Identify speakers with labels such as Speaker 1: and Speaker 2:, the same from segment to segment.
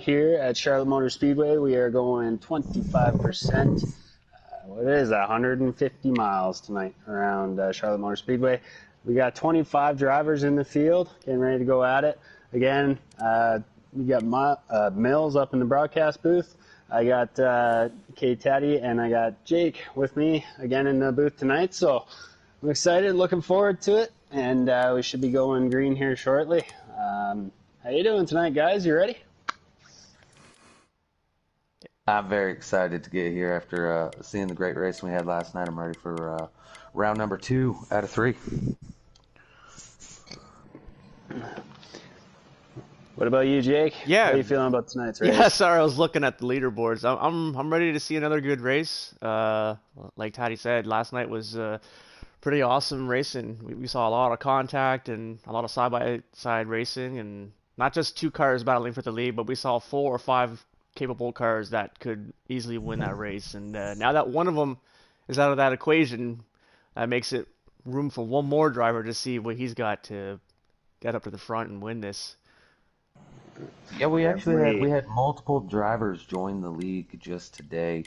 Speaker 1: here at Charlotte Motor Speedway. We are going 25%. What is that? 150 miles tonight around Charlotte Motor Speedway. We got 25 drivers in the field getting ready to go at it. Again, we got Mills up in the broadcast booth. I got Kate Taddy and I got Jake with me again in the booth tonight. So I'm excited, looking forward to it, and we should be going green here shortly. How you doing tonight, guys? You ready?
Speaker 2: I'm very excited to get here after seeing the great race we had last night. I'm ready for round number 2 out of 3.
Speaker 1: What about you, Jake? How are
Speaker 3: Yeah,
Speaker 1: you feeling about tonight's
Speaker 3: yeah.
Speaker 1: race?
Speaker 3: Sorry, I was looking at the leaderboards. I'm ready to see another good race. Like Taddy said, last night was pretty awesome racing. We saw a lot of contact and a lot of side by side racing, and not just two cars battling for the lead, but we saw 4 or 5 capable cars that could easily win that race. And now that one of them is out of that equation, that makes it room for one more driver to see what he's got to get up to the front and win this.
Speaker 2: Yeah, we actually had
Speaker 1: Every
Speaker 2: we had multiple drivers join the league just today.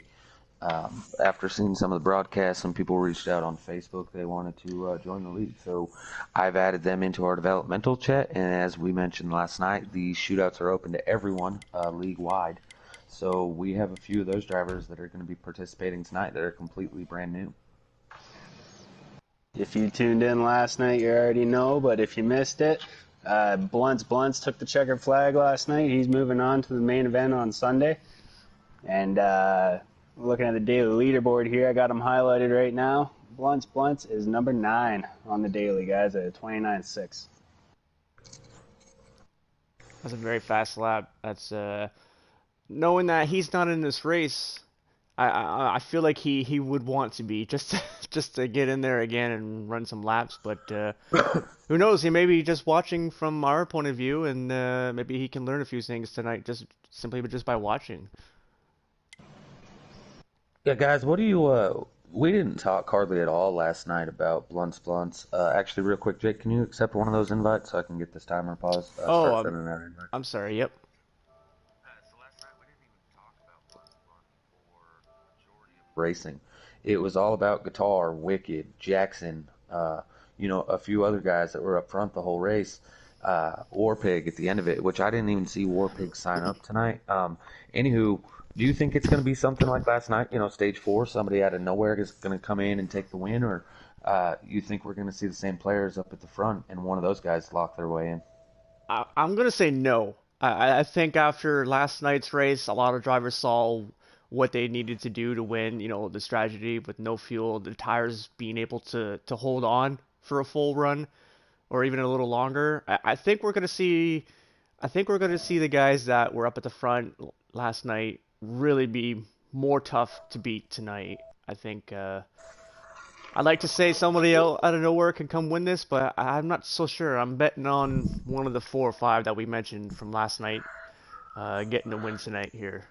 Speaker 2: After seeing some of the broadcasts, some people reached out on Facebook. They wanted to join the league, so I've added them into our developmental chat. And as we mentioned last night, the shootouts are open to everyone league wide. So we have a few of those drivers that are going to be participating tonight that are completely brand new.
Speaker 1: If you tuned in last night, you already know, but if you missed it, Blunts took the checkered flag last night. He's moving on to the main event on Sunday. And looking at the daily leaderboard here, I got him highlighted right now. Blunts is number 9 on the daily, guys, at 29.6.
Speaker 3: That's a very fast lap. That's knowing that he's not in this race. I feel like he would want to be just just to get in there again and run some laps. But who knows? He may be just watching from our point of view, and maybe he can learn a few things tonight just simply just by watching.
Speaker 2: Yeah, guys, what do you? We didn't talk hardly at all last night about blunts. Actually, real quick, Jake, can you accept one of those invites so I can get this timer paused?
Speaker 3: Oh,
Speaker 2: Start sending out invites.
Speaker 3: I'm sorry. Yep.
Speaker 2: So last night we didn't even talk about Blunt for the majority of racing. It was all about Guitar, Wicked, Jackson, a few other guys that were up front the whole race. Warpig at the end of it, which I didn't even see Warpig sign up tonight. Anywho, do you think it's going to be something like last night? Stage 4, somebody out of nowhere is going to come in and take the win, or you think we're going to see the same players up at the front and one of those guys lock their way in?
Speaker 3: I'm gonna say no. I think after last night's race, a lot of drivers saw what they needed to do to win. You know, the strategy with no fuel, the tires being able to hold on for a full run or even a little longer. I think we're gonna see. I think we're gonna see the guys that were up at the front last night really be more tough to beat tonight. I think. I'd like to say somebody else out of nowhere can come win this, but I'm not so sure. I'm betting on one of the 4 or 5 that we mentioned from last night getting a win tonight here.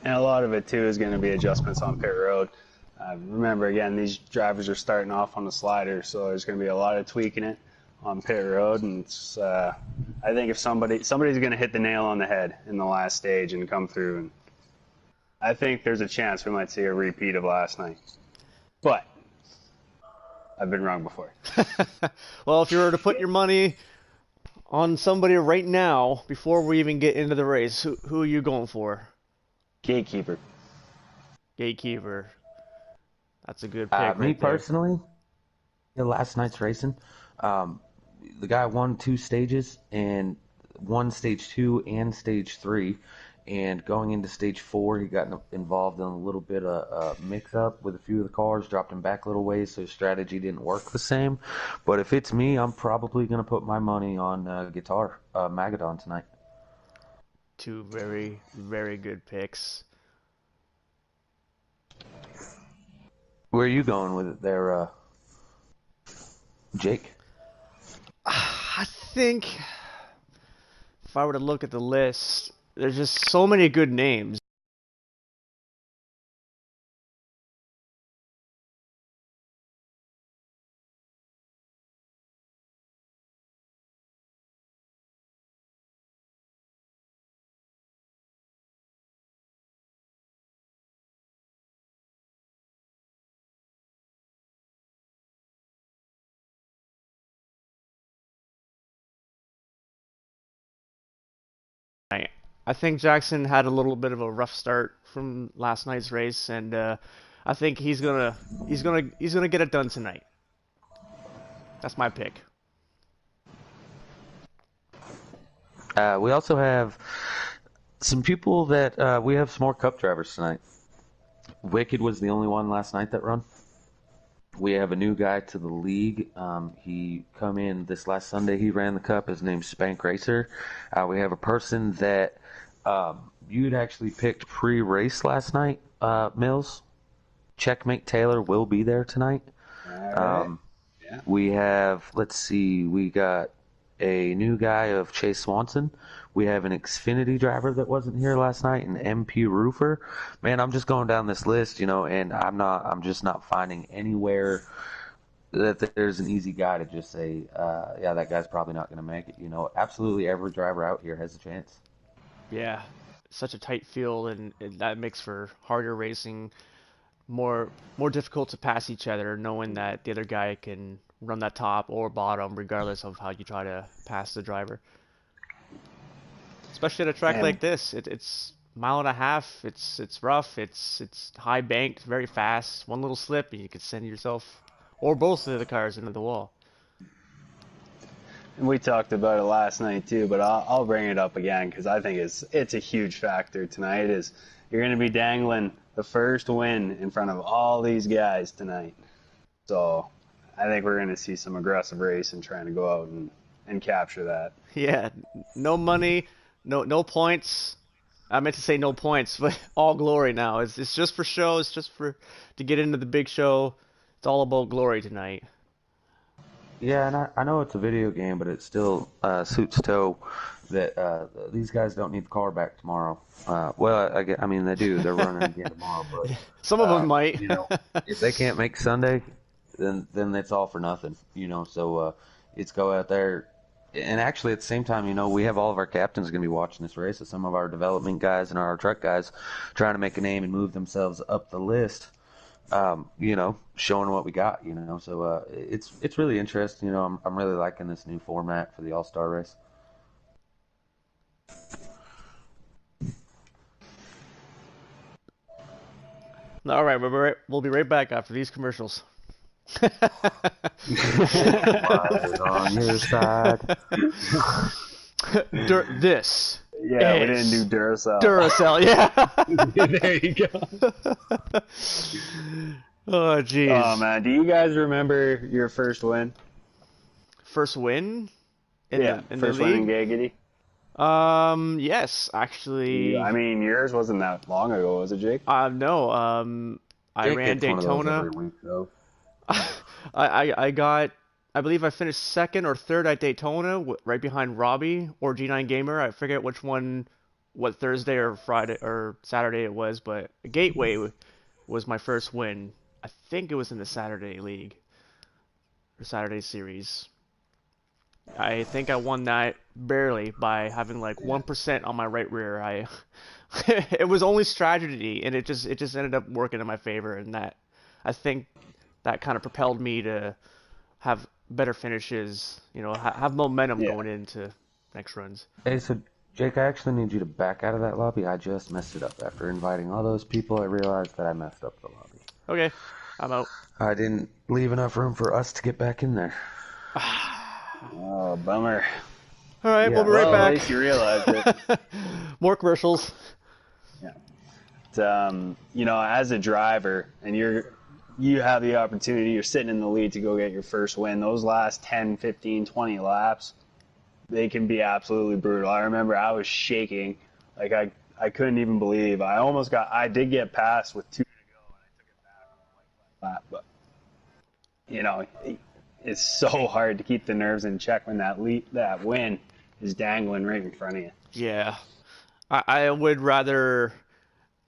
Speaker 1: And a lot of it, too, is going to be adjustments on pit road. Remember, again, these drivers are starting off on the slider, so there's going to be a lot of tweaking it on pit road. And I think if somebody's going to hit the nail on the head in the last stage and come through, and I think there's a chance we might see a repeat of last night. But I've been wrong before.
Speaker 3: Well, if you were to put your money on somebody right now before we even get into the race, who are you going for?
Speaker 1: Gatekeeper.
Speaker 3: Gatekeeper. That's a good pick
Speaker 2: Me
Speaker 3: right there.
Speaker 2: personally, last night's racing, um, the guy won 2 stages and won stage 2 and stage 3. And going into stage 4, he got involved in a little bit of mix-up with a few of the cars, dropped him back a little ways, so his strategy didn't work the same. But if it's me, I'm probably going to put my money on Guitar Magadon tonight.
Speaker 3: Two very, very good picks.
Speaker 2: Where are you going with it there, Jake?
Speaker 3: I think if I were to look at the list, there's just so many good names. I think Jackson had a little bit of a rough start from last night's race, and I think he's gonna get it done tonight. That's my pick.
Speaker 2: We also have some people that we have some more Cup drivers tonight. Wicked was the only one last night that run. We have a new guy to the league. He come in this last Sunday. He ran the Cup. His name's Spank Racer. We have a person that you'd actually picked pre-race last night, Mills. Checkmate Taylor will be there tonight.
Speaker 1: All right.
Speaker 2: Um,
Speaker 1: Yeah.
Speaker 2: we have, let's see, we got a new guy of Chase Swanson. We have an Xfinity driver that wasn't here last night, an MP roofer. Man, I'm just going down this list, and I'm just not finding anywhere that there's an easy guy to just say, yeah, that guy's probably not going to make it. Absolutely every driver out here has a chance.
Speaker 3: Yeah, such a tight field, and that makes for harder racing, more difficult to pass each other, knowing that the other guy can run that top or bottom, regardless of how you try to pass the driver. Especially at a track
Speaker 1: And
Speaker 3: like this, it's mile and a half. It's rough. It's high banked, very fast. One little slip, and you could send yourself or both of the cars into the wall.
Speaker 1: And we talked about it last night too, but I'll bring it up again because I think it's a huge factor tonight. Is you're going to be dangling the first win in front of all these guys tonight. So I think we're going to see some aggressive racing trying to go out and capture that.
Speaker 3: Yeah, no money, no points. I meant to say no points, but all glory now. It's just for show. It's just for to get into the big show. It's all about glory tonight.
Speaker 2: Yeah, and I know it's a video game, but it still suits toe that these guys don't need the car back tomorrow. Well, I mean, they do. They're running again tomorrow, but
Speaker 3: Some of them might.
Speaker 2: if they can't make Sunday, then it's all for nothing. So it's go out there. And actually, at the same time, we have all of our captains going to be watching this race. So some of our development guys and our truck guys trying to make a name and move themselves up the list. Showing what we got. So it's really interesting. I'm really liking this new format for the All Star race.
Speaker 3: All right, we'll be right back after these commercials.
Speaker 2: Riders on your side.
Speaker 3: This
Speaker 1: Yeah, we didn't
Speaker 3: is
Speaker 1: do Duracell.
Speaker 3: Duracell. Yeah.
Speaker 1: There you go.
Speaker 3: Oh,
Speaker 1: Oh
Speaker 3: jeez.
Speaker 1: man, do you guys remember your first win?
Speaker 3: First win in
Speaker 1: Yeah,
Speaker 3: the
Speaker 1: first win in
Speaker 3: league.
Speaker 1: Giggity.
Speaker 3: Yes, actually.
Speaker 1: I mean, yours wasn't that long ago, was it, Jake?
Speaker 3: No. I
Speaker 2: Jake
Speaker 3: ran
Speaker 2: gets one of those
Speaker 3: Daytona.
Speaker 2: every week, though.
Speaker 3: I got. I believe I finished second or third at Daytona, right behind Robbie or G9 Gamer. I forget which one, what Thursday or Friday or Saturday it was, but Gateway was my first win. I think it was in the Saturday League or Saturday Series. I think I won that barely by having like 1% on my right rear. It was only strategy, and it just ended up working in my favor, and that I think that kind of propelled me to have better finishes. Have momentum
Speaker 1: Yeah.
Speaker 3: going into next runs.
Speaker 2: Hey, so Jake, I actually need you to back out of that lobby. I just messed it up after inviting all those people. I realized that I messed up the lobby.
Speaker 3: Okay, I'm out.
Speaker 2: I didn't leave enough room for us to get back in there.
Speaker 1: Oh, bummer.
Speaker 3: All right,
Speaker 2: Yeah,
Speaker 3: we'll be right
Speaker 1: Well, at
Speaker 3: back.
Speaker 1: least you realized it.
Speaker 3: More commercials.
Speaker 1: As a driver, and you have the opportunity, you're sitting in the lead to go get your first win. Those last 10, 15, 20 laps, they can be absolutely brutal. I remember I was shaking. Like, I couldn't even believe. I did get past with 2 to go, and I took it back on the lap. But, it's so hard to keep the nerves in check when that win is dangling right in front of you.
Speaker 3: Yeah, I would rather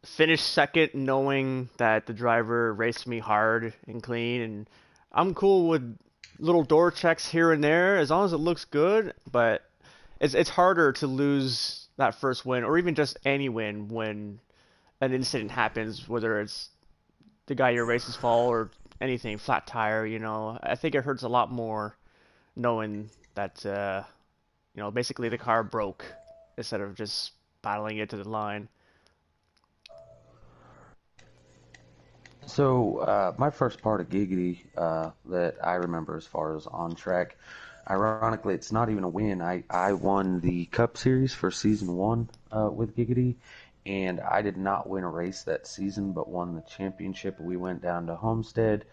Speaker 3: finish second knowing that the driver raced me hard and clean, and I'm cool with little door checks here and there as long as it looks good, but it's harder to lose that first win or even just any win when an incident happens, whether it's the guy you're racing's fault or anything, flat tire. I think it hurts a lot more knowing that basically the car broke instead of just battling it to the line.
Speaker 2: So, my first part of Giggity that I remember as far as on track, ironically, it's not even a win. I won the Cup Series for season one with Giggity, and I did not win a race that season, but won the championship. We went down to Homestead.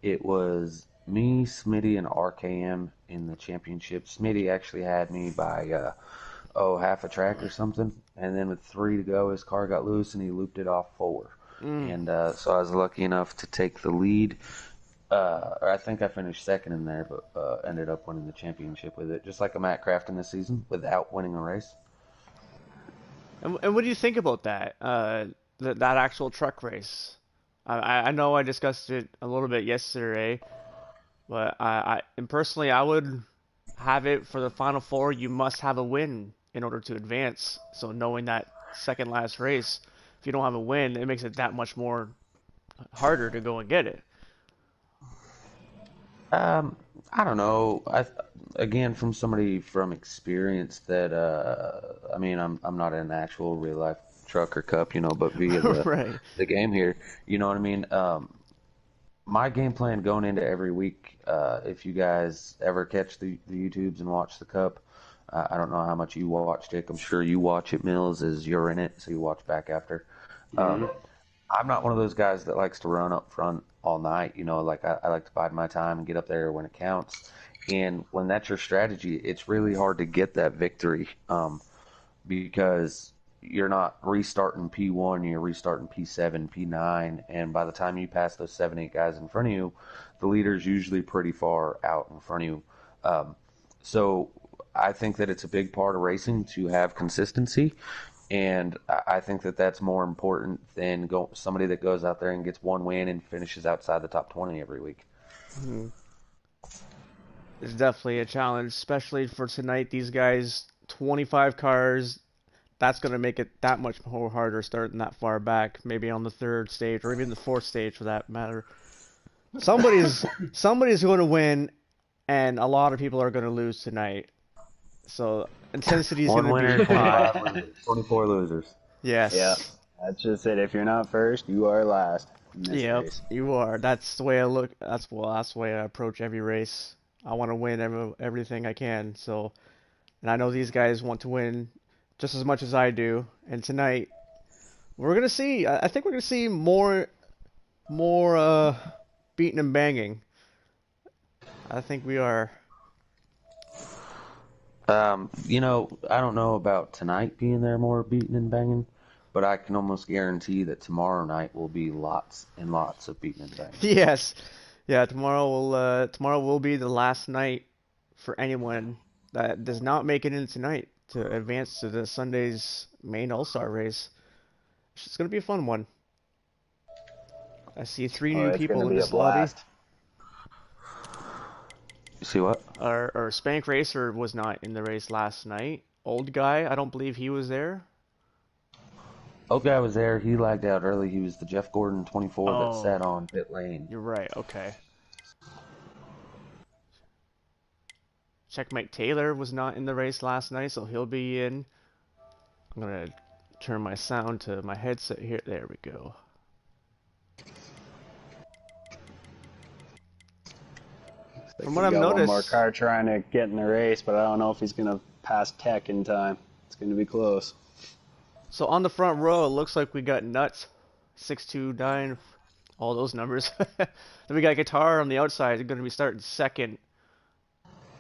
Speaker 2: It was me, Smitty, and RKM in the championship. Smitty actually had me by half a track or something, and then with three to go, his car got loose and he looped it off four.
Speaker 3: Mm.
Speaker 2: And so I was lucky enough to take the lead. I think I finished second in there, but ended up winning the championship with it, just like a Matt Crafton this season, without winning a race.
Speaker 3: And what do you think about that? That actual truck race. I know I discussed it a little bit yesterday, but and personally I would have it for the final four. You must have a win in order to advance. So knowing that second last race, if you don't have a win, it makes it that much more harder to go and get it.
Speaker 2: Um, I don't know. Again, from somebody from experience that I mean, I'm not in an actual real life truck or cup, but via the
Speaker 3: Right.
Speaker 2: the game here, you know what I mean. My game plan going into every week, if you guys ever catch the YouTubes and watch the Cup, I don't know how much you watch, Dick. I'm sure you watch it, Mills, as you're in it, so you watch back after.
Speaker 1: Mm-hmm.
Speaker 2: Um, I'm not one of those guys that likes to run up front all night. Like I like to bide my time and get up there when it counts. And when that's your strategy, it's really hard to get that victory because you're not restarting P1, you're restarting P7, P9, and by the time you pass those 7, 8 guys in front of you, the leader's usually pretty far out in front of you. Um, so I think that it's a big part of racing to have consistency, and I think that that's more important than somebody that goes out there and gets one win and finishes outside the top 20 every week.
Speaker 3: Hmm. It's definitely a challenge, especially for tonight. These guys, 25 cars. That's going to make it that much more harder starting that far back, maybe on the third stage or even the fourth stage for that matter. Somebody's somebody's going to win, and a lot of people are going to lose tonight. So intensity is going
Speaker 2: One
Speaker 3: to
Speaker 2: winner,
Speaker 3: be high.
Speaker 2: 25 losers, 24 losers.
Speaker 1: Yeah,
Speaker 3: Yes.
Speaker 1: that's just it. If you're not first, you are last in this
Speaker 3: Yep.
Speaker 1: race.
Speaker 3: You are. That's the way I look. That's the way I approach every race. I want to win everything I can. So, and I know these guys want to win just as much as I do. And tonight we're gonna see. I think we're gonna see more beating and banging. I think we are.
Speaker 2: I don't know about tonight being there more beating and banging, but I can almost guarantee that tomorrow night will be lots and lots of beating and banging.
Speaker 3: Yes. Yeah, tomorrow will be the last night for anyone that does not make it in tonight to advance to the Sunday's main All-Star race. It's gonna be a fun one. I see three
Speaker 1: Oh,
Speaker 3: new
Speaker 1: it's going
Speaker 3: people
Speaker 1: to
Speaker 3: in
Speaker 1: be a
Speaker 3: this lobby.
Speaker 1: blast.
Speaker 2: You see what?
Speaker 3: Our Spank Racer was not in the race last night. Old guy, I don't believe he was there.
Speaker 2: Old guy was there. He lagged out early. He was the Jeff Gordon 24 that
Speaker 3: Oh,
Speaker 2: sat on pit lane.
Speaker 3: you're right. Okay. Checkmate Taylor was not in the race last night, so he'll be in. I'm gonna turn my sound to my headset here. There we go.
Speaker 1: Looks
Speaker 3: From
Speaker 1: like
Speaker 3: what
Speaker 1: we
Speaker 3: I've
Speaker 1: got one more
Speaker 3: noticed,
Speaker 1: car trying to get in the race, but I don't know if he's going to pass Tech in time. It's going to be close.
Speaker 3: so on the front row, it looks like we got Nuts, 629, all those numbers. Then we got Guitar on the outside, going to be starting second.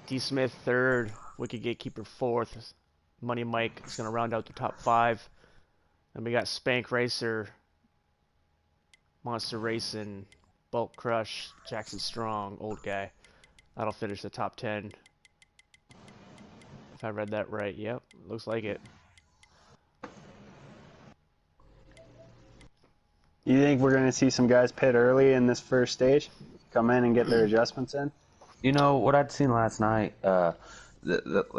Speaker 3: D Smith third, Wicked Gatekeeper fourth. Money Mike is going to round out the top five. Then we got Spank Racer, Monster Racing, Bulk Crush, Jackson Strong, old guy. That'll finish the top 10. If I read that right, yep, looks like it.
Speaker 1: You think we're going to see some guys pit early in this first stage? Come in and get their adjustments in?
Speaker 2: What I'd seen last night,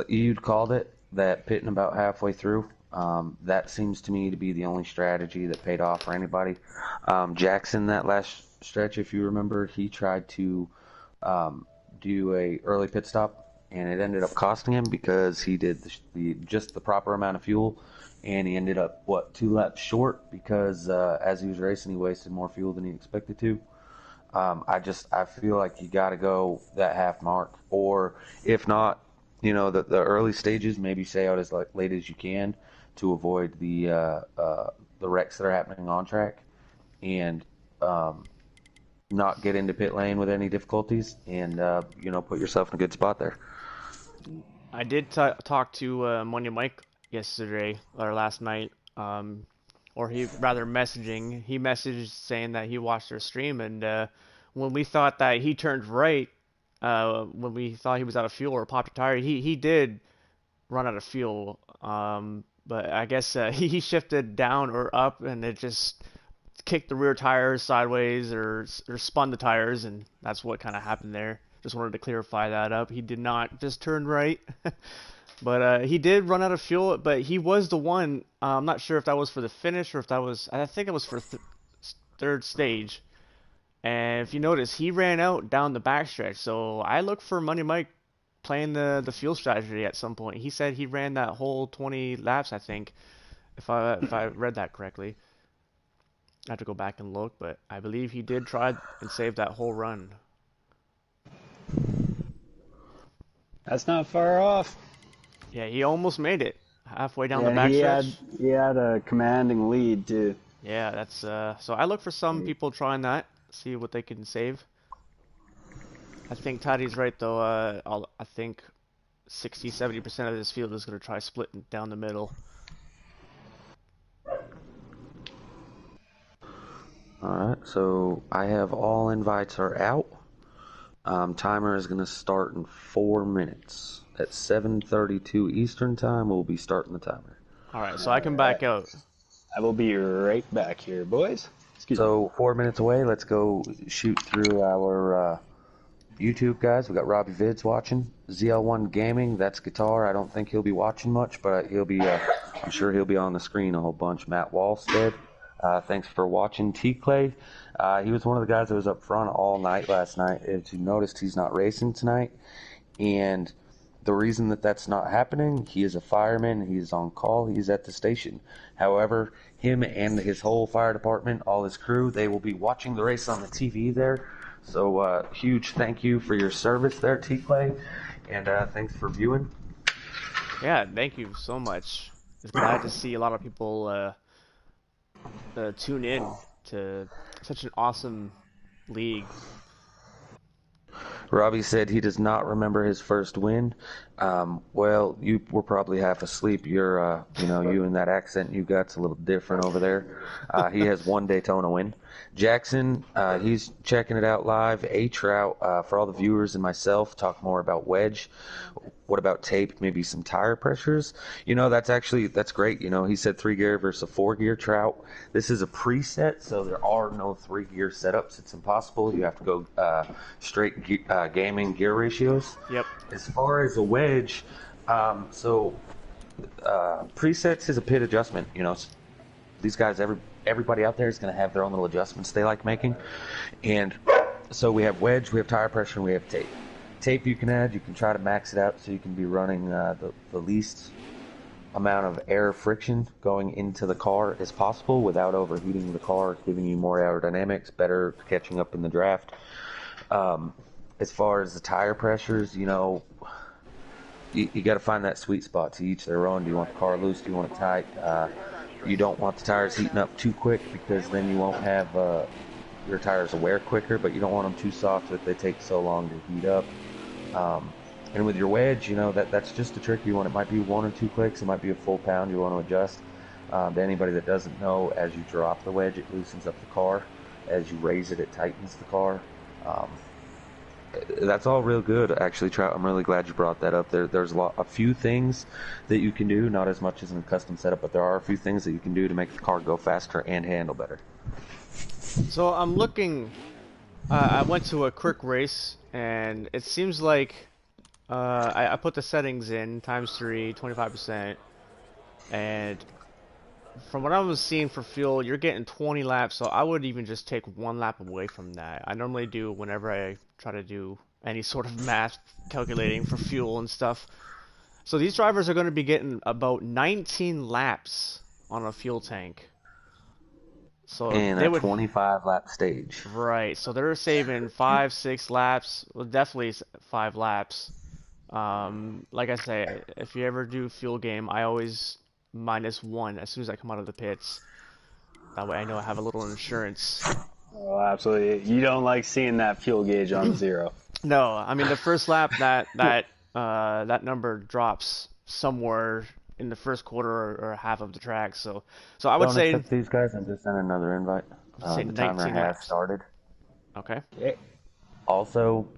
Speaker 2: you'd called it, that pitting about halfway through. That seems to me to be the only strategy that paid off for anybody. Jackson, that last stretch, if you remember, he tried to do a early pit stop and it ended up costing him because he did just the proper amount of fuel, and he ended up 2 laps short because as he was racing, he wasted more fuel than he expected to. I feel like you got to go that half mark, or if not, the early stages, maybe stay out as late as you can to avoid the wrecks that are happening on track, and um, not get into pit lane with any difficulties, and put yourself in a good spot there.
Speaker 3: I did talk to Money Mike yesterday or last night, or he rather messaging. He messaged saying that he watched our stream, and when we thought that he turned right, when we thought he was out of fuel or popped a tire, he did run out of fuel. But I guess he shifted down or up, and it just kicked the rear tires sideways or spun the tires, and that's what kind of happened there. Just wanted to clarify that up. He did not just turn right, but he did run out of fuel. But he was the one. I'm not sure if that was for the finish or if that was. I think it was for third stage. And if you notice, he ran out down the backstretch. So I look for Money Mike playing the fuel strategy at some point. He said he ran that whole 20 laps, I think, if I read that correctly. I have to go back and look, but I believe he did try and save that whole run.
Speaker 1: That's not far off.
Speaker 3: Yeah, he almost made it halfway down the
Speaker 1: Yeah, he had
Speaker 3: backstretch.
Speaker 1: he had a commanding lead too.
Speaker 3: Yeah, that's so I look for some people trying that, see what they can save. I think Taddy's right though. I think 60-70% of this field is going to try splitting down the middle.
Speaker 2: All right, so I have all invites are out. Timer is going to start in 4 minutes. At 7:32 Eastern time, we'll be starting the timer.
Speaker 3: All right, so I
Speaker 1: All
Speaker 3: can
Speaker 1: right,
Speaker 3: back out.
Speaker 1: I will be right back here, boys. Excuse me.
Speaker 2: So 4 minutes away, let's go shoot through our YouTube guys. We got Robbie Vids watching. ZL1 Gaming, that's guitar. I don't think he'll be watching much, but he'll be. I'm sure he'll be on the screen a whole bunch. Matt Wallstead, thanks for watching. T Clay, he was one of the guys that was up front all night last night. As you noticed, he's not racing tonight, and the reason that that's not happening, he is a fireman. He's on call. He's at the station. However, him and his whole fire department, all his crew, they will be watching the race on the TV there. So huge thank you for your service there, T Clay, and thanks for viewing.
Speaker 3: Yeah, thank you so much. It's glad to see a lot of people tune in to such an awesome league.
Speaker 2: Robbie said he does not remember his first win. Well, you were probably half asleep. You're, you and that accent you got's a little different over there. He has one Daytona win. Jackson, he's checking it out live. A-Trout, for all the viewers and myself, talk more about wedge. What about tape? Maybe some tire pressures? That's great. He said 3-gear versus a 4-gear Trout. This is a preset, so there are no 3-gear setups. It's impossible. You have to go straight gaming gear ratios.
Speaker 3: Yep.
Speaker 2: As far as a wedge, presets is a pit adjustment. These guys, everybody out there is going to have their own little adjustments they like making. And so we have wedge, we have tire pressure, and we have tape. Tape you can add, you can try to max it out so you can be running the least amount of air friction going into the car as possible without overheating the car, giving you more aerodynamics, better catching up in the draft. As far as the tire pressures, you got to find that sweet spot. To each their own. Do you want the car loose? Do you want it tight? You don't want the tires heating up too quick because then you won't have your tires wear quicker, but you don't want them too soft that they take so long to heat up. And with your wedge, that's just a tricky one. It might be 1 or 2 clicks. It might be a full pound you want to adjust. To anybody that doesn't know, as you drop the wedge, it loosens up the car. As you raise it, it tightens the car. That's all real good, actually, Trout. I'm really glad you brought that up. There's a few things that you can do, not as much as in a custom setup, but there are a few things that you can do to make the car go faster and handle better.
Speaker 3: So I'm looking. I went to a quick race, and it seems like I put the settings in ×3, 25%, and from what I was seeing for fuel, you're getting 20 laps. So I would even just take 1 lap away from that. I normally do whenever I try to do any sort of math calculating for fuel and stuff. So these drivers are going to be getting about 19 laps on a fuel tank. So
Speaker 2: In
Speaker 3: they
Speaker 2: a
Speaker 3: would
Speaker 2: 25 lap stage.
Speaker 3: right. So they're saving 5, 6 laps. Well, definitely 5 laps. Like I say, if you ever do fuel game, I always -1 as soon as I come out of the pits. That way I know I have a little insurance.
Speaker 1: Oh, absolutely. You don't like seeing that fuel gauge on 0.
Speaker 3: No, I mean the first lap that number drops somewhere in the first quarter or half of the track. So I would
Speaker 2: Don't
Speaker 3: say
Speaker 2: accept these guys and just send another invite.
Speaker 3: say
Speaker 2: The timer
Speaker 3: 19
Speaker 2: has
Speaker 3: laps.
Speaker 2: started.
Speaker 3: Okay.
Speaker 1: Okay.
Speaker 2: Also,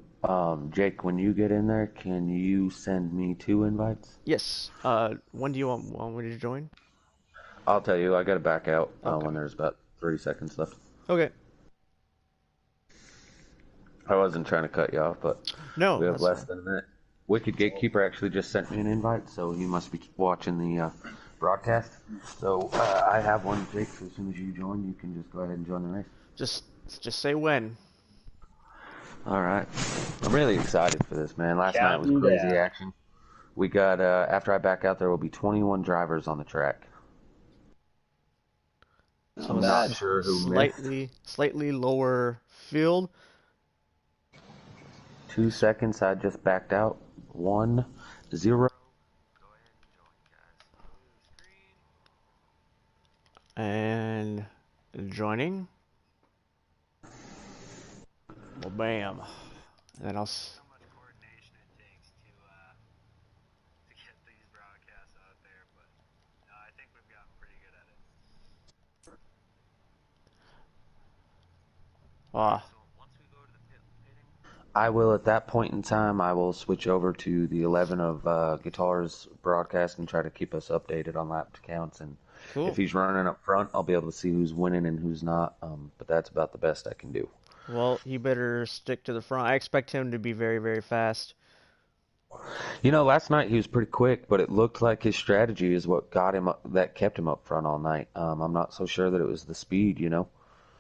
Speaker 2: Jake, when you get in there, can you send me 2 invites?
Speaker 3: Yes. When do you want me to join?
Speaker 2: I'll tell you, I gotta back out
Speaker 3: Okay.
Speaker 2: when there's about 30 seconds left.
Speaker 3: Okay.
Speaker 2: I wasn't trying to cut you off, but
Speaker 3: No,
Speaker 2: we have
Speaker 3: that's
Speaker 2: less
Speaker 3: fine.
Speaker 2: than a minute. Wicked Gatekeeper actually just sent me an invite, so he must be watching the broadcast. So I have one, Jake, so as soon as you join, you can just go ahead and join the race.
Speaker 3: Just just say when.
Speaker 2: All right. I'm really excited for this, man. Last night was
Speaker 1: Counting
Speaker 2: crazy
Speaker 1: down.
Speaker 2: action. We got, after I back out, there will be 21 drivers on the track.
Speaker 3: So
Speaker 2: I'm
Speaker 3: it's
Speaker 2: not sure who missed.
Speaker 3: slightly lower field.
Speaker 2: 2 seconds, I just backed out. 1, 0.
Speaker 3: And joining. Well, bam. And then
Speaker 1: So much coordination it takes to get these broadcasts out there, but no, I think we've gotten pretty good at it.
Speaker 3: uh,
Speaker 1: So once we go to the pitting,
Speaker 2: I will, at that point in time, I will switch over to the 11 of Guitar's broadcast and try to keep us updated on lap counts. And
Speaker 3: cool.
Speaker 2: if he's running up front, I'll be able to see who's winning and who's not. But that's about the best I can do.
Speaker 3: Well, he better stick to the front. I expect him to be very, very fast.
Speaker 2: You know, last night he was pretty quick, but it looked like his strategy is what got him up, that kept him up front all night. I'm not so sure that it was the speed, you know.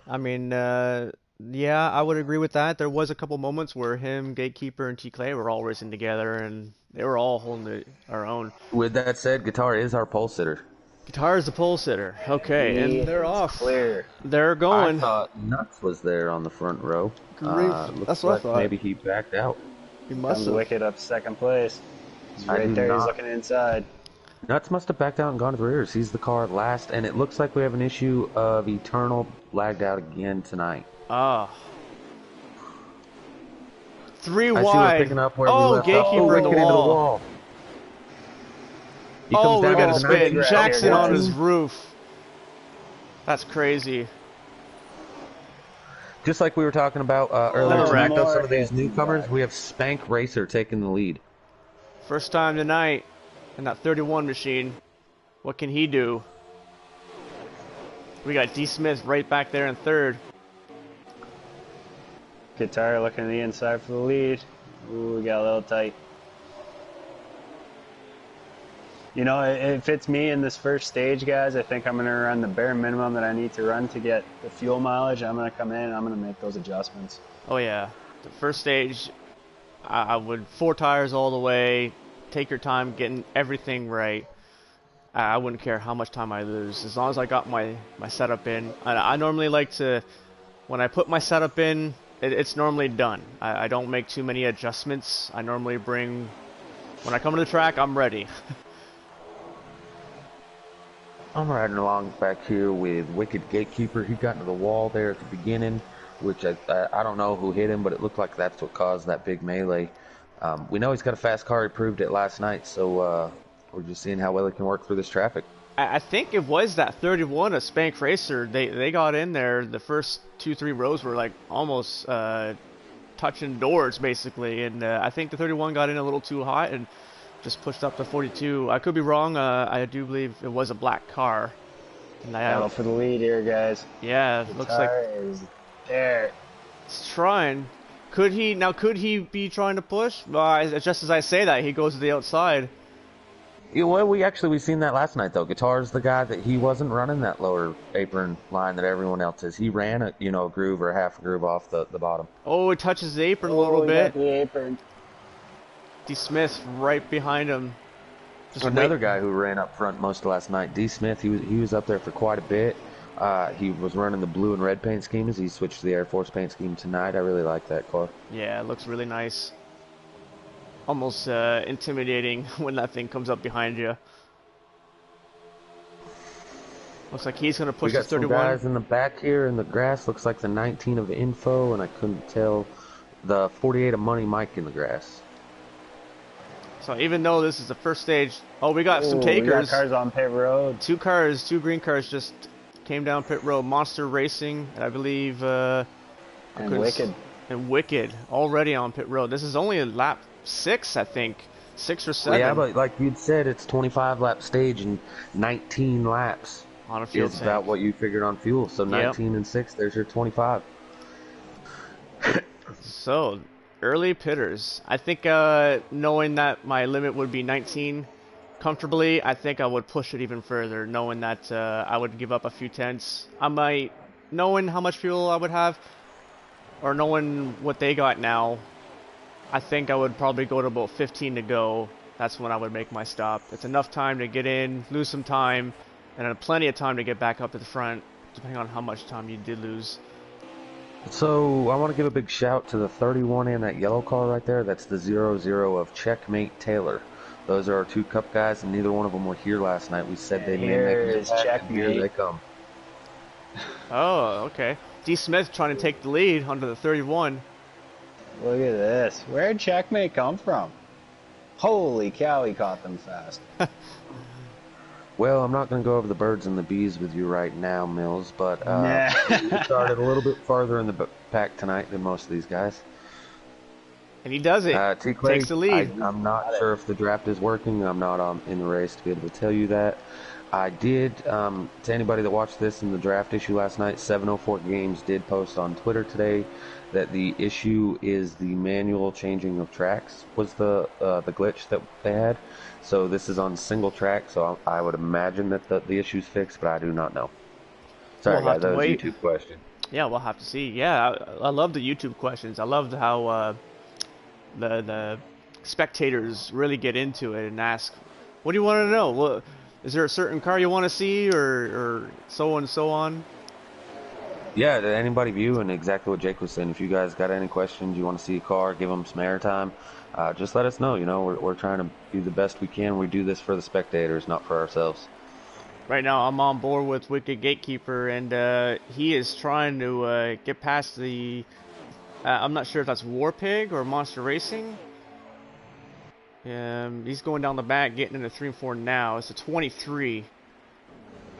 Speaker 3: I mean, yeah, I would agree with that. There was a couple moments where him, Gatekeeper, and T. Clay were all racing together, and they were all holding our own.
Speaker 2: With that said, Guitar is our pole sitter.
Speaker 3: Guitar is the pole sitter. Okay, and they're off.
Speaker 1: Clear.
Speaker 3: They're going.
Speaker 2: I thought Nuts was there on the front row.
Speaker 3: Grief. That's what I
Speaker 2: Like
Speaker 3: thought.
Speaker 2: maybe he backed out.
Speaker 3: He must
Speaker 1: Comes
Speaker 3: have.
Speaker 1: Wicked up second place. He's
Speaker 2: I
Speaker 1: right
Speaker 2: do
Speaker 1: there. He's
Speaker 2: not-
Speaker 1: looking inside.
Speaker 2: Nuts must have backed out and gone to the rears. He's the car last, and it looks like we have an issue of Eternal lagged out again tonight.
Speaker 3: Ah. 3
Speaker 2: I see we're
Speaker 3: wide.
Speaker 2: picking up where we
Speaker 3: Oh,
Speaker 2: left off.
Speaker 3: Gatekeeper in the
Speaker 2: Wicked into the
Speaker 3: wall.
Speaker 2: wall. He
Speaker 3: Oh,
Speaker 2: comes
Speaker 3: we
Speaker 2: down
Speaker 3: got a
Speaker 2: to the
Speaker 3: spin.
Speaker 2: 19.
Speaker 3: Jackson on his
Speaker 2: 14.
Speaker 3: roof. That's crazy.
Speaker 2: Just like we were talking about earlier
Speaker 3: Oh,
Speaker 2: tonight, though,
Speaker 1: more
Speaker 2: some of these
Speaker 1: hits.
Speaker 2: newcomers, we have Spank Racer taking the lead.
Speaker 3: First time tonight in that 31 machine. What can he do? We got D. Smith right back there in third.
Speaker 1: Guitar looking to the inside for the lead. Ooh, we got a little tight. You know, it fits me in this first stage, guys. I think I'm going to run the bare minimum that I need to run to get the fuel mileage. I'm going to come in and I'm going to make those adjustments.
Speaker 3: Oh yeah, the first stage, I would 4 tires all the way. Take your time getting everything right. I wouldn't care how much time I lose, as long as I got my setup in. I normally like to, when I put my setup in, it's normally done. I don't make too many adjustments. I normally bring, when I come to the track, I'm ready.
Speaker 2: I'm riding along back here with Wicked Gatekeeper. He got into the wall there at the beginning, which I don't know who hit him, but it looked like that's what caused that big melee. We know he's got a fast car. He proved it last night, so we're just seeing how well he can work through this traffic.
Speaker 3: I think it was that 31 of Spank Racer. They got in there. The first 2-3 rows were like almost touching doors basically, and I think the 31 got in a little too hot and just pushed up to 42. I could be wrong. I do believe it was a black car. And
Speaker 1: Battle for the lead here, guys.
Speaker 3: yeah, it looks like
Speaker 1: Is there.
Speaker 3: it's trying. Could he be trying to push? Well, just as I say that, he goes to the outside.
Speaker 2: Yeah, well, we seen that last night though. Guitar's the guy that he wasn't running that lower apron line that everyone else is. He ran a groove or half a groove off the bottom.
Speaker 3: Oh, it touches the apron a little
Speaker 1: Oh, we got
Speaker 3: bit.
Speaker 1: the apron.
Speaker 3: D. Smith right behind him. Just
Speaker 2: Another
Speaker 3: wait.
Speaker 2: guy who ran up front most of last night, D. Smith. He was up there for quite a bit. He was running the blue and red paint schemes. He switched to the Air Force paint scheme tonight. I really like that car.
Speaker 3: Yeah, it looks really nice. Almost intimidating when that thing comes up behind you. Looks like he's going to push
Speaker 2: We
Speaker 3: his
Speaker 2: got some
Speaker 3: 31.
Speaker 2: guys in the back here in the grass. Looks like the 19 of Info, and I couldn't tell the 48 of Money Mike in the grass.
Speaker 3: So even though this is the first stage, oh, we got some
Speaker 1: We
Speaker 3: takers.
Speaker 1: got cars on pit road.
Speaker 3: Two green cars just came down pit road. Monster Racing, and I believe,
Speaker 1: And Wicked.
Speaker 3: and Wicked already on pit road. This is only a lap 6, I think, 6 or 7.
Speaker 2: Yeah, but like you'd said, it's 25 lap stage and 19 laps
Speaker 3: on a fuel
Speaker 2: is
Speaker 3: tank.
Speaker 2: about what you figured on fuel. So 19 and 6, there's your 25.
Speaker 3: So early pitters. I think knowing that my limit would be 19 comfortably, I think I would push it even further, knowing that I would give up a few tenths. I might, knowing how much fuel I would have, or knowing what they got now, I think I would probably go to about 15 to go. That's when I would make my stop. It's enough time to get in, lose some time, and then plenty of time to get back up to the front, depending on how much time you did lose.
Speaker 2: So I want to give a big shout to the 31 and that yellow car right there. That's the 0-0 of Checkmate Taylor. Those are our 2 Cup guys, and neither one of them were here last night. We said they may make it back, and here they come.
Speaker 3: Oh, okay. D. Smith trying to take the lead under the 31.
Speaker 1: Look at this. Where'd Checkmate come from? Holy cow, he caught them fast.
Speaker 2: Well, I'm not going to go over the birds and the bees with you right now, Mills, but
Speaker 1: Nah.
Speaker 2: we started a little bit farther in the pack tonight than most of these guys.
Speaker 3: And he does it.
Speaker 2: T-Clay,
Speaker 3: Takes the lead.
Speaker 2: I'm not sure if the draft is working. I'm not in the race to be able to tell you that. I did, to anybody that watched this in the draft issue last night, 704 Games did post on Twitter today that the issue is the manual changing of tracks was the glitch that they had. So this is on single track, so I would imagine that the issue's fixed, but I do not know. Sorry,
Speaker 3: We'll have
Speaker 2: guys,
Speaker 3: to
Speaker 2: that was a
Speaker 3: wait.
Speaker 2: YouTube question.
Speaker 3: Yeah, we'll have to see. Yeah, I love the YouTube questions. I loved how the spectators really get into it and ask, what do you want to know? What, is there a certain car you want to see, or so and so on?
Speaker 2: Yeah, to anybody viewing, exactly what Jake was saying. If you guys got any questions, you want to see a car, give them some airtime, just let us know. You know, we're trying to do the best we can. We do this for the spectators, not for ourselves.
Speaker 3: Right now, I'm on board with Wicked Gatekeeper, and he is trying to get past the. I'm not sure if that's Warpig or Monster Racing. He's going down the back, getting into 3 and 4 now. It's a 23.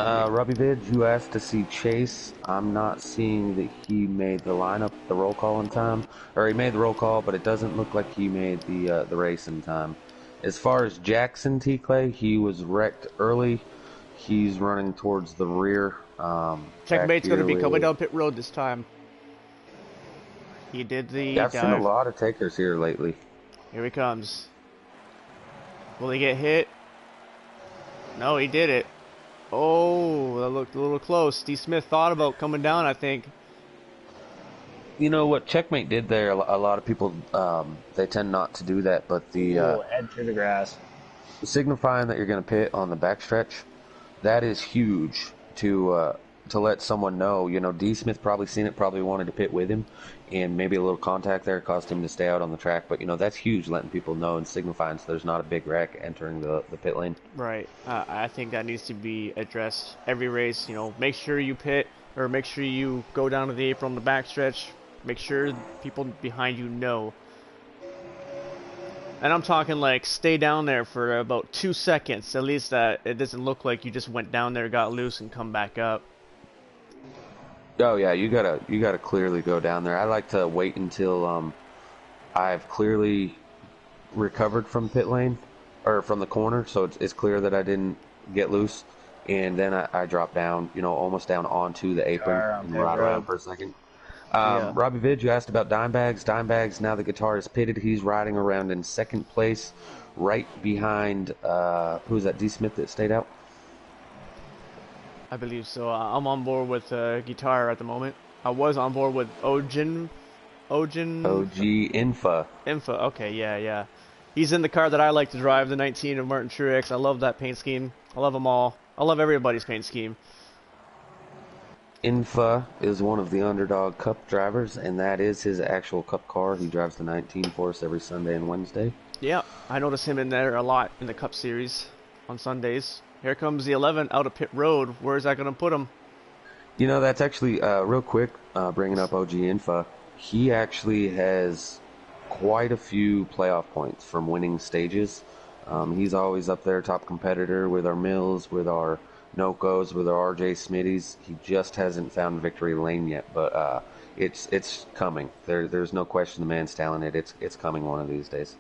Speaker 2: Rubby Vids, you asked to see Chase. I'm not seeing that he made the lineup, the roll call in time. Or he made the roll call, but it doesn't look like he made the race in time. As far as Jackson T-Clay, he was wrecked early. He's running towards the rear.
Speaker 3: Checkmate's going to be coming down pit road this time. He did the
Speaker 2: I've
Speaker 3: dive.
Speaker 2: seen a lot of takers here lately.
Speaker 3: Here he comes. Will he get hit? No, he did it. Oh, that looked a little close. Steve Smith thought about coming down, I think.
Speaker 2: You know what Checkmate did there? A lot of people, they tend not to do that, but
Speaker 1: Head through the grass.
Speaker 2: signifying that you're going to pit on the backstretch, that is huge to let someone know. You know, D. Smith probably seen it, probably wanted to pit with him, and maybe a little contact there caused him to stay out on the track. But, you know, that's huge, letting people know and signifying so there's not a big wreck entering the pit lane.
Speaker 3: Right. I think that needs to be addressed every race. You know, make sure you pit, or make sure you go down to the apron on the backstretch. Make sure people behind you know. And I'm talking like stay down there for about 2 seconds, at least that it doesn't look like you just went down there, got loose, and come back up.
Speaker 2: Oh yeah, you gotta clearly go down there. I like to wait until I've clearly recovered from pit lane or from the corner, so it's clear that I didn't get loose, and then I drop down, you know, almost down onto the apron and ride around for a second.
Speaker 3: Yeah.
Speaker 2: Robbie Vid, you asked about Dimebags. Dimebags, now the guitar is pitted. He's riding around in second place, right behind, who's that, D. Smith that stayed out?
Speaker 3: I believe so. I'm on board with guitar at the moment. I was on board with Ojin.
Speaker 2: OG Infa.
Speaker 3: Infa. Okay, yeah, yeah. He's in the car that I like to drive, the 19 of Martin Truex. I love that paint scheme. I love them all. I love everybody's paint scheme.
Speaker 2: Infa is one of the Underdog Cup drivers, and that is his actual Cup car. He drives the 19 for us every Sunday and Wednesday.
Speaker 3: Yeah, I notice him in there a lot in the Cup Series on Sundays. Here comes the 11 out of pit road. Where is that going to put him?
Speaker 2: You know, that's actually, real quick, bringing up OG Infa, he actually has quite a few playoff points from winning stages. He's always up there, top competitor with our Mills, with our Nokos, with our RJ Smitties. He just hasn't found victory lane yet, but it's coming. There's no question the man's talented. It's coming one of these days.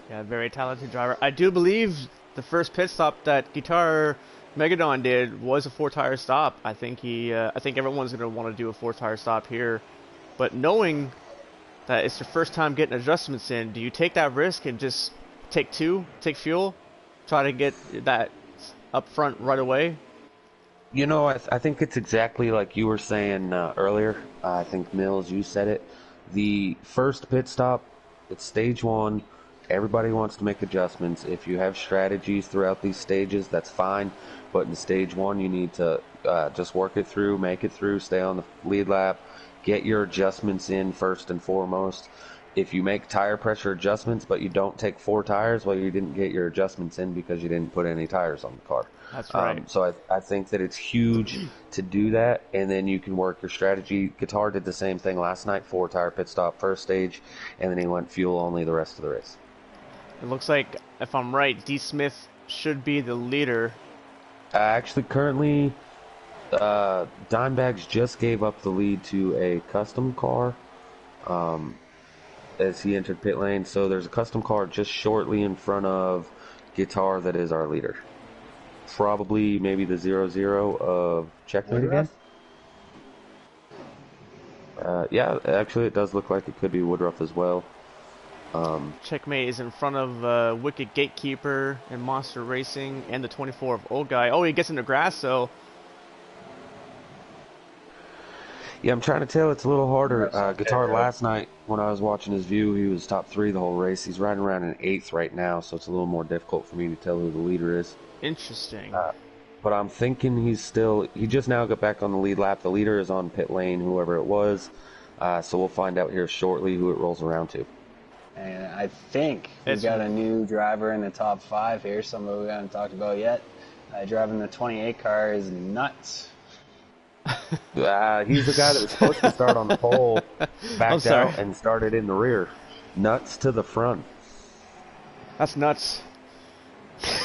Speaker 3: Yeah, very talented driver. I do believe the first pit stop that Guitar Megadon did was a 4-tire stop. I think everyone's gonna want to do a 4-tire stop here, but knowing that it's your first time getting adjustments in, do you take that risk and just take fuel, try to get that up front right away?
Speaker 2: You know, I think it's exactly like you were saying earlier. I think, Mills, you said it. The first pit stop, it's stage one. Everybody wants to make adjustments. If you have strategies throughout these stages, that's fine. But in stage one, you need to just work it through, make it through, stay on the lead lap, get your adjustments in first and foremost. If you make tire pressure adjustments, but you don't take 4 tires, well, you didn't get your adjustments in because you didn't put any tires on the car.
Speaker 3: That's right.
Speaker 2: So I think that it's huge to do that, and then you can work your strategy. Guitar did the same thing last night, 4-tire pit stop first stage, and then he went fuel only the rest of the race.
Speaker 3: It looks like, if I'm right, D. Smith should be the leader.
Speaker 2: Actually, currently, Dimebags just gave up the lead to a custom car as he entered pit lane. So there's a custom car just shortly in front of Guitar that is our leader. Probably maybe the 0-0 of Checkmate again. Yeah, actually it does look like it could be Woodruff as well.
Speaker 3: Checkmate is in front of Wicked Gatekeeper and Monster Racing and the 24 of Old Guy. Oh, he gets into grass, so...
Speaker 2: Yeah, I'm trying to tell. It's a little harder. Guitar last night, when I was watching his view, he was top 3 the whole race. He's riding around in 8th right now, so it's a little more difficult for me to tell who the leader is.
Speaker 3: Interesting.
Speaker 2: But I'm thinking he just now got back on the lead lap. The leader is on pit lane, whoever it was. So we'll find out here shortly who it rolls around to.
Speaker 1: And I think we've got a new driver in the top 5 here, somebody we haven't talked about yet. Driving the 28 car is Nuts.
Speaker 2: He's the guy that was supposed to start on the pole, backed out, and started in the rear. Nuts to the front.
Speaker 3: That's nuts.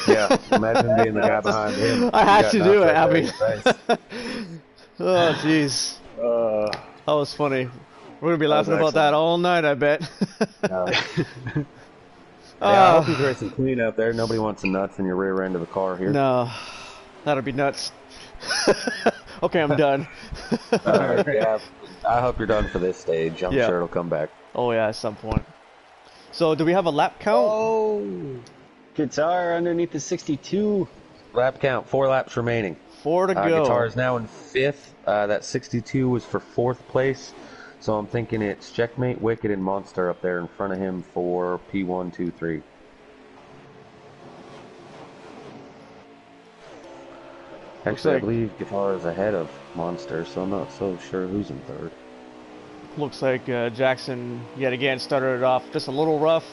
Speaker 2: Yeah, imagine being the guy behind him.
Speaker 3: I had to do it, Abby. Oh, jeez. That was funny. We're going to be laughing about that all night, I bet.
Speaker 2: Yeah, I hope he's racing clean out there. Nobody wants the nuts in your rear end of the car here.
Speaker 3: No, that'll be nuts. Okay, I'm done.
Speaker 2: Alright, yeah. I hope you're done for this stage. I'm sure it'll come back.
Speaker 3: Oh, yeah, at some point. So, do we have a lap count?
Speaker 1: Oh! Guitar underneath the 62.
Speaker 2: Lap count, 4 laps remaining.
Speaker 3: 4 to go.
Speaker 2: Guitar is now in 5th. That 62 was for 4th place. So I'm thinking it's Checkmate, Wicked, and Monster up there in front of him for P1, 2, 3. Actually, I believe Guitar is ahead of Monster, so I'm not so sure who's in 3rd.
Speaker 3: Looks like Jackson, yet again, started it off just a little rough.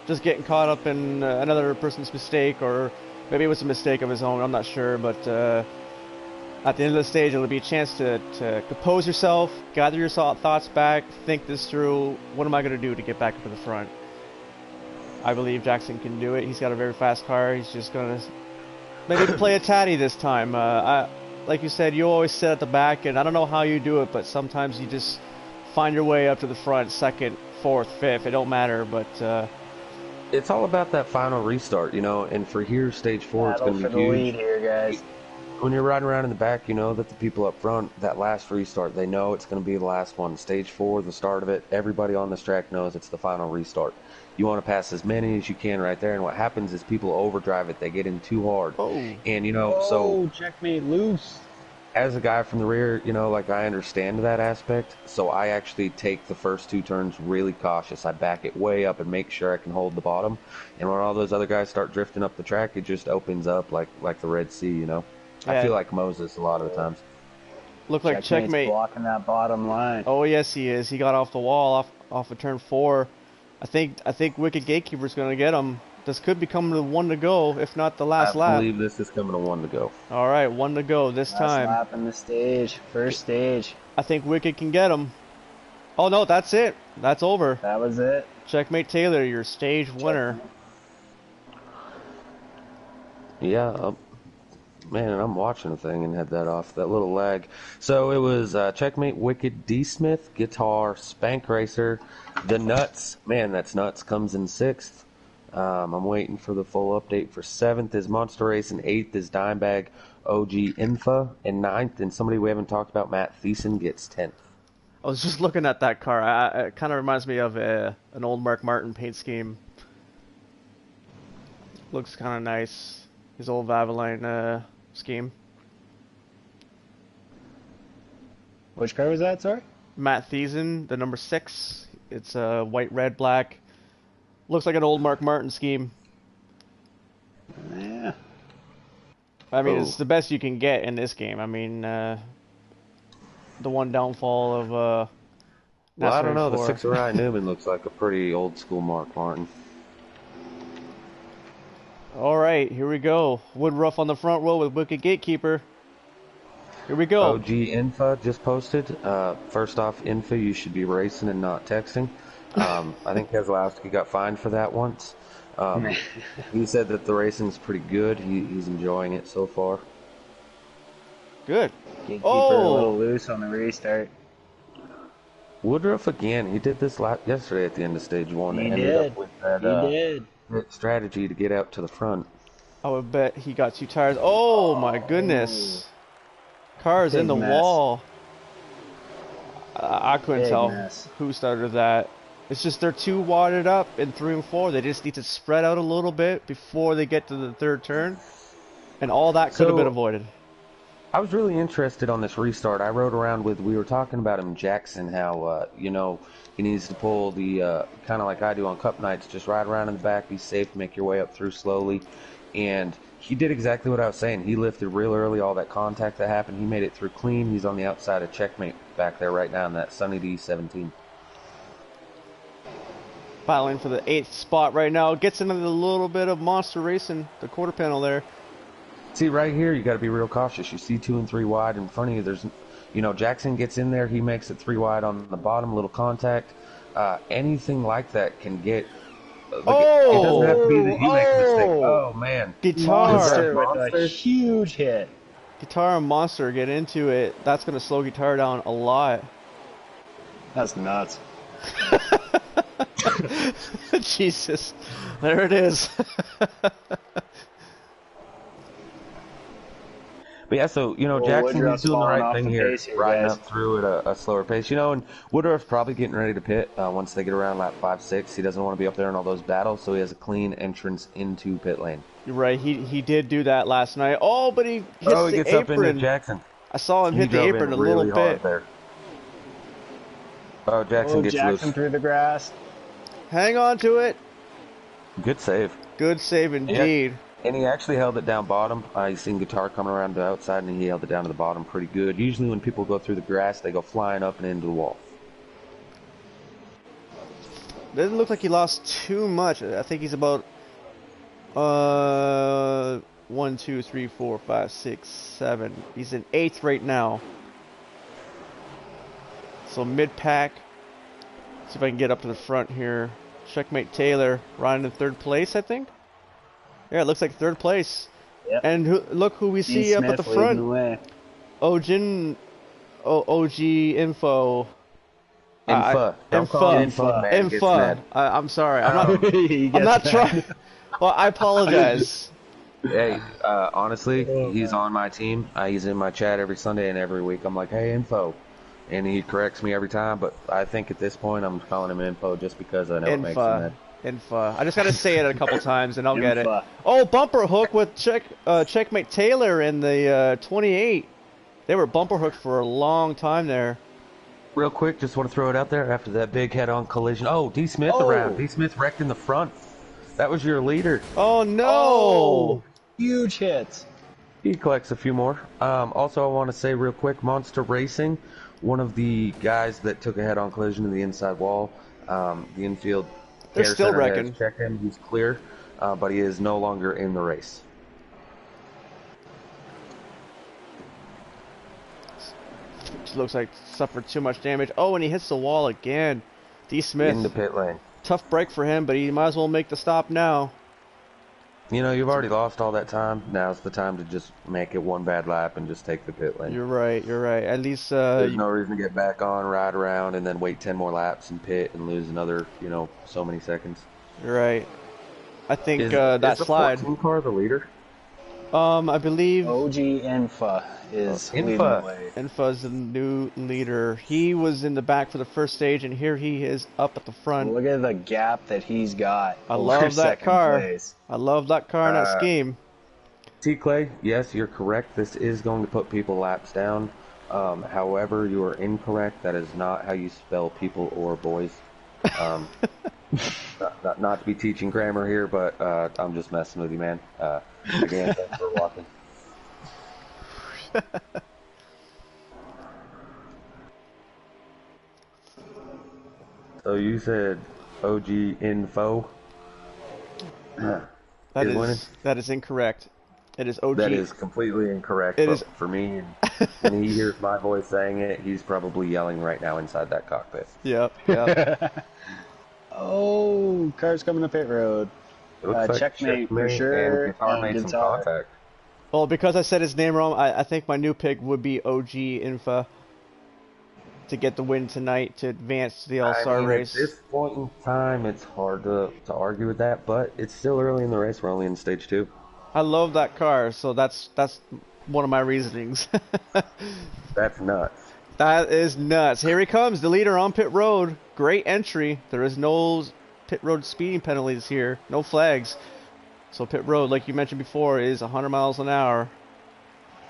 Speaker 3: Just getting caught up in another person's mistake, or maybe it was a mistake of his own, I'm not sure, but at the end of the stage, it'll be a chance to compose yourself, gather your thoughts back, think this through. What am I going to do to get back up to the front? I believe Jackson can do it. He's got a very fast car. He's just going to maybe play a tatty this time. Like you said, you always sit at the back, and I don't know how you do it, but sometimes you just find your way up to the front, 2nd, 4th, 5th. It don't matter, but...
Speaker 2: it's all about that final restart, you know, and for here, stage 4, it's going to be huge.
Speaker 1: Lead here, guys.
Speaker 2: when you're riding around in the back, you know that the people up front, that last restart, they know it's going to be the last one. Stage 4, the start of it, everybody on this track knows it's the final restart. You want to pass as many as you can right there, and what happens is people overdrive it. They get in too hard.
Speaker 3: Oh.
Speaker 2: And, you know, so
Speaker 1: checkmate loose.
Speaker 2: as a guy from the rear, you know, like I understand that aspect, so I actually take the first 2 turns really cautious. I back it way up and make sure I can hold the bottom. And when all those other guys start drifting up the track, it just opens up like the Red Sea, you know.
Speaker 3: Yeah.
Speaker 2: I feel like Moses a lot of the times.
Speaker 3: Look like checkmate.
Speaker 1: Blocking that bottom line.
Speaker 3: Oh yes, he is. He got off the wall off of turn 4. I think Wicked Gatekeeper's gonna get him. This could become the one to go, if not the last lap.
Speaker 2: I believe this is coming to 1 to go.
Speaker 3: All right, 1 to go this time.
Speaker 1: Last lap in the stage, first stage.
Speaker 3: I think Wicked can get him. Oh no, that's it. That's over.
Speaker 1: That was it.
Speaker 3: Checkmate Taylor, your stage winner.
Speaker 2: Yeah, man, I'm watching the thing and had that off, that little lag. So it was Checkmate, Wicked, D Smith, Guitar, Spank Racer, The Nuts. Man, that's Nuts comes in 6th. I'm waiting for the full update for 7th is Monster Race, and 8th is Dimebag, OG Infa, and 9th, and somebody we haven't talked about, Matt Thiessen, gets 10th.
Speaker 3: I was just looking at that car. It kind of reminds me of an old Mark Martin paint scheme. Looks kind of nice. His old Valvoline scheme.
Speaker 1: Which car was that, sorry?
Speaker 3: Matt Thiessen, the number 6. It's white, red, black. Looks like an old Mark Martin scheme.
Speaker 1: Yeah.
Speaker 3: I mean, it's the best you can get in this game. I mean, the one downfall of
Speaker 2: well, I don't know. The 6 Ryan Newman looks like a pretty old school Mark Martin.
Speaker 3: All right, here we go. Woodruff on the front row with Wicked Gatekeeper. Here we go.
Speaker 2: OG Infa just posted. First off, Infa, you should be racing and not texting. I think Keselowski got fined for that once. He said that the racing's pretty good. He's enjoying it so far.
Speaker 3: Good.
Speaker 1: Gatekeeper a little loose on the restart.
Speaker 2: Woodruff again. He did this yesterday at the end of stage 1.
Speaker 1: He
Speaker 2: ended
Speaker 1: did.
Speaker 2: Up with that,
Speaker 1: He did.
Speaker 2: Strategy to get out to the front.
Speaker 3: I would bet he got 2 tires. Oh my goodness. Car's in the wall. I couldn't tell who started that. It's just they're too wadded up in 3 and 4. They just need to spread out a little bit before they get to the 3rd turn. And all that could have been avoided.
Speaker 2: I was really interested on this restart. I rode around we were talking about him, Jackson, how, you know, he needs to pull the, kind of like I do on Cup nights, just ride around in the back, be safe, make your way up through slowly. And he did exactly what I was saying. He lifted real early, all that contact that happened. He made it through clean. He's on the outside of Checkmate back there right now in that Sunny D17.
Speaker 3: Battling for the 8th spot right now. Gets into a little bit of monster racing, the quarter panel there.
Speaker 2: See, right here, you got to be real cautious. You see 2 and 3 wide in front of you. There's, you know, Jackson gets in there. He makes it 3 wide on the bottom, little contact. Anything like that can get. It doesn't have to be that he makes a mistake. Oh man,
Speaker 3: Guitar
Speaker 1: Monster with a huge hit.
Speaker 3: Guitar and Monster get into it. That's gonna slow Guitar down a lot.
Speaker 1: That's nuts.
Speaker 3: Jesus, there it is.
Speaker 2: But yeah, so, you know, Jackson is doing the right thing here, riding up through at a slower pace. You know, and Woodruff's probably getting ready to pit once they get around lap 5, 6. He doesn't want to be up there in all those battles, so he has a clean entrance into pit lane.
Speaker 3: You're right, he did do that last night. Oh, but he hits
Speaker 2: he
Speaker 3: the
Speaker 2: gets
Speaker 3: apron.
Speaker 2: up into Jackson.
Speaker 3: I saw him hit the apron a little bit.
Speaker 2: There. Oh, Jackson gets
Speaker 1: Jackson
Speaker 2: loose.
Speaker 1: through the grass.
Speaker 3: Hang on to it.
Speaker 2: Good save.
Speaker 3: Good save indeed.
Speaker 2: Yeah. And he actually held it down bottom. He's seen Guitar coming around the outside, and he held it down to the bottom pretty good. Usually when people go through the grass, they go flying up and into the wall.
Speaker 3: Doesn't look like he lost too much. I think he's about 1, 2, 3, 4, 5, 6, 7. He's in 8th right now. So mid-pack. See if I can get up to the front here. Checkmate Taylor riding in 3rd place, I think. Yeah, it looks like 3rd place.
Speaker 1: Yep.
Speaker 3: And look who we see up at the front. OG Info.
Speaker 2: Infa.
Speaker 3: I'm sorry. I'm not trying. Well, I apologize.
Speaker 2: Hey, honestly,
Speaker 1: Oh,
Speaker 2: he's
Speaker 1: man.
Speaker 2: on my team. He's in my chat every Sunday and every week. I'm like, hey, info. And he corrects me every time, but I think at this point I'm calling him info just because I know it makes him
Speaker 3: Infa.
Speaker 2: mad.
Speaker 3: Infa. I just gotta say it a couple times and I'll get it.
Speaker 1: Infa.
Speaker 3: Oh, bumper hook with checkmate Taylor in the 28. They were bumper hooked for a long time there.
Speaker 2: Real quick, just want to throw it out there after that big head-on collision. Oh, D. Smith around.
Speaker 1: Oh,
Speaker 2: D. Smith wrecked in the front. That was your leader.
Speaker 3: Oh no!
Speaker 1: oh, huge hits.
Speaker 2: He collects a few more. Also, I want to say real quick, Monster Racing, one of the guys that took a head-on collision to the inside wall, the infield
Speaker 3: They're
Speaker 2: care
Speaker 3: still
Speaker 2: center has
Speaker 3: wrecking.
Speaker 2: checked him. He's clear, but he is no longer in the race.
Speaker 3: Looks like suffered too much damage. Oh, and he hits the wall again. D. Smith.
Speaker 2: In the pit lane.
Speaker 3: Tough break for him, but he might as well make the stop now.
Speaker 2: You know, you've already lost all that time. Now's the time to just make it one bad lap and just take the pit lane.
Speaker 3: You're right. You're right. At least
Speaker 2: There's no reason to get back on, ride around, and then wait 10 more laps and pit and lose another, so many seconds.
Speaker 3: you're right. I think
Speaker 2: Is,
Speaker 3: that
Speaker 2: is the
Speaker 3: slide.
Speaker 2: 14 car the leader?
Speaker 3: I believe
Speaker 1: OG Infa is leading the
Speaker 2: Infa.
Speaker 1: way.
Speaker 3: Infa's the new leader. He was in the back for the first stage, and here he is up at the front.
Speaker 1: Look at the gap that he's got.
Speaker 3: I
Speaker 1: over
Speaker 3: love that
Speaker 1: second
Speaker 3: car.
Speaker 1: Place.
Speaker 3: I love that car and that
Speaker 2: Uh,
Speaker 3: scheme.
Speaker 2: T. Clay, yes, you're correct. This is going to put people laps down. However, you are incorrect. That is not how you spell people or boys. Um, not to be teaching grammar here, but I'm just messing with you, man. Again, thanks for watching. So you said OG info is winning?
Speaker 3: That is incorrect. It is OG.
Speaker 2: That is completely incorrect.
Speaker 3: It
Speaker 2: But
Speaker 3: is.
Speaker 2: for me, when he hears my voice saying it, he's probably yelling right now inside that cockpit.
Speaker 3: Yep. Yep.
Speaker 1: Oh, car's coming to pit road.
Speaker 2: It looks like
Speaker 1: Checkmate for
Speaker 2: and
Speaker 1: sure.
Speaker 2: Guitar
Speaker 1: And
Speaker 2: made some
Speaker 1: Guitar.
Speaker 2: contact.
Speaker 3: Well, because I said his name wrong, I think my new pick would be OG Infa to get the win tonight to advance to the All-Star
Speaker 2: I mean,
Speaker 3: race.
Speaker 2: at this point in time, it's hard to argue with that, but it's still early in the race. We're only in stage 2.
Speaker 3: I love that car, so that's one of my reasonings.
Speaker 2: That's nuts.
Speaker 3: That is nuts. Here he comes, the leader on pit road. Great entry. There is no pit road speeding penalties here, no flags. So pit road, like you mentioned before, is 100 miles an hour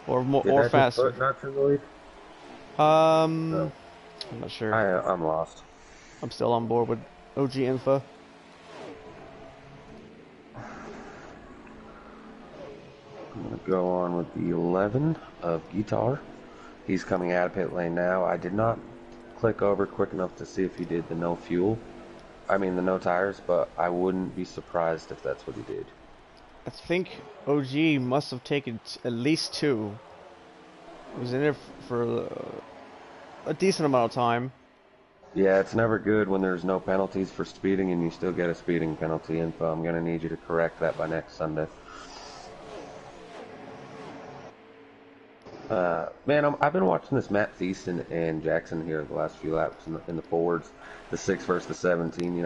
Speaker 3: or more
Speaker 2: Did
Speaker 3: or
Speaker 2: that just
Speaker 3: faster.
Speaker 2: put nuts in the lead?
Speaker 3: Um,
Speaker 2: No.
Speaker 3: I'm not sure.
Speaker 2: I'm lost.
Speaker 3: I'm still on board with OG Infa.
Speaker 2: I'm going to go on with the 11 of Guitar. He's coming out of pit lane now. I did not click over quick enough to see if he did the no fuel. I mean the no tires, but I wouldn't be surprised if that's what he did.
Speaker 3: I think OG must have taken at least 2. He was in there for a decent amount of time.
Speaker 2: Yeah, it's never good when there's no penalties for speeding and you still get a speeding penalty. Info, I'm going to need you to correct that by next Sunday. Man, I've been watching this Matt Thiessen and Jackson here the last few laps in the forwards, the 6 versus the 17,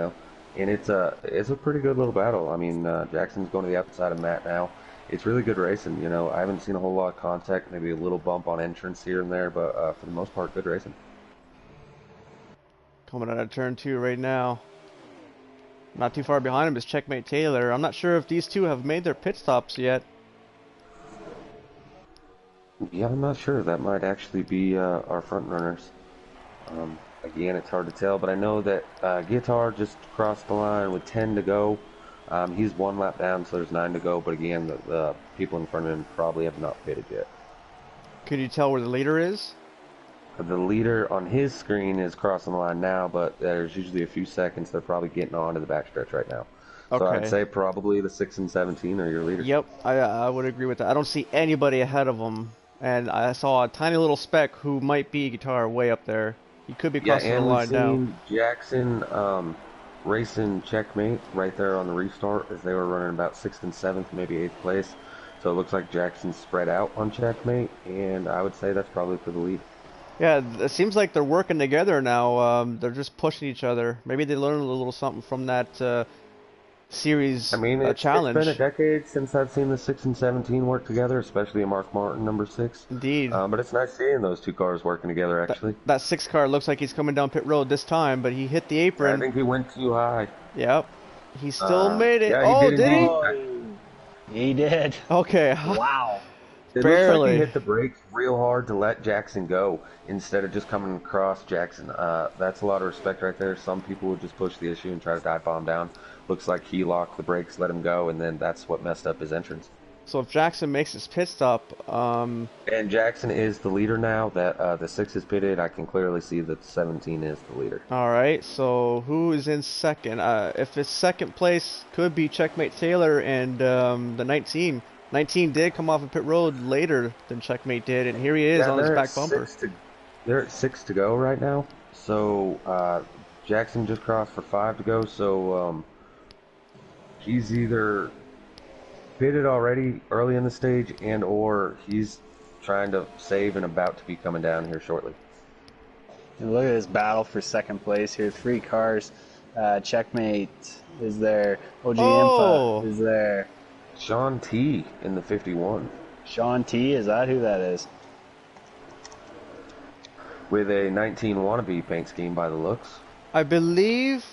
Speaker 2: and it's a pretty good little battle. I mean, Jackson's going to the outside of Matt now. It's really good racing, I haven't seen a whole lot of contact, maybe a little bump on entrance here and there, but for the most part, good racing.
Speaker 3: Coming out of turn 2 right now. Not too far behind him is Checkmate Taylor. I'm not sure if these two have made their pit stops yet.
Speaker 2: Yeah, I'm not sure. That might actually be our front runners. Again, it's hard to tell, but I know that Guitar just crossed the line with 10 to go. He's 1 lap down, so there's 9 to go. But again, the people in front of him probably have not pitted yet.
Speaker 3: Can you tell where the leader is?
Speaker 2: The leader on his screen is crossing the line now, but there's usually a few seconds. They're probably getting on to the backstretch right now. So
Speaker 3: Okay.
Speaker 2: I'd say probably the 6 and 17 are your leaders.
Speaker 3: Yep, I would agree with that. I don't see anybody ahead of him. And I saw a tiny little speck who might be Guitar way up there. He could be crossing the line now.
Speaker 2: And we've seen Jackson racing Checkmate right there on the restart as they were running about 6th and 7th, maybe 8th place. So it looks like Jackson's spread out on Checkmate, and I would say that's probably for the lead.
Speaker 3: Yeah, it seems like they're working together now. They're just pushing each other. Maybe they learned a little something from that series
Speaker 2: I mean, it's been a
Speaker 3: challenge.
Speaker 2: decade since I've seen the 6 and 17 work together, especially a Mark Martin number 6.
Speaker 3: Indeed.
Speaker 2: But it's nice seeing those two cars working together,
Speaker 3: That
Speaker 2: actually.
Speaker 3: that six car looks like he's coming down pit road this time, but he hit the
Speaker 2: I
Speaker 3: apron.
Speaker 2: think he went too high.
Speaker 3: Yep. He still made it.
Speaker 2: Yeah, he
Speaker 3: Oh,
Speaker 2: did
Speaker 3: did he?
Speaker 2: indeed.
Speaker 1: Oh, he did.
Speaker 3: Okay.
Speaker 1: Wow.
Speaker 2: It looks like he
Speaker 3: Barely.
Speaker 2: hit the brakes real hard to let Jackson go instead of just coming across Jackson. That's a lot of respect right there. Some people would just push the issue and try to dive bomb down. Looks like he locked the brakes, let him go, and then that's what messed up his entrance.
Speaker 3: So if Jackson makes his pit stop,
Speaker 2: And Jackson is the leader now. That the 6 is pitted. I can clearly see that the 17 is the leader.
Speaker 3: all right. So who is in second? If it's second place, could be Checkmate Taylor and the 19. 19 did come off of pit road later than Checkmate did, and here he is
Speaker 2: Yeah,
Speaker 3: on his back bumper.
Speaker 2: they're at 6 to go right now. So Jackson just crossed for 5 to go. So he's either pitted already early in the stage, and or he's trying to save and about to be coming down here shortly.
Speaker 1: And look at this battle for second place here. 3 cars. Checkmate is there. OG
Speaker 3: Oh!
Speaker 1: Infa is there.
Speaker 2: Sean T in the 51
Speaker 1: Sean T, is that who that is?
Speaker 2: with a 19 wannabe paint scheme by the looks.
Speaker 3: I believe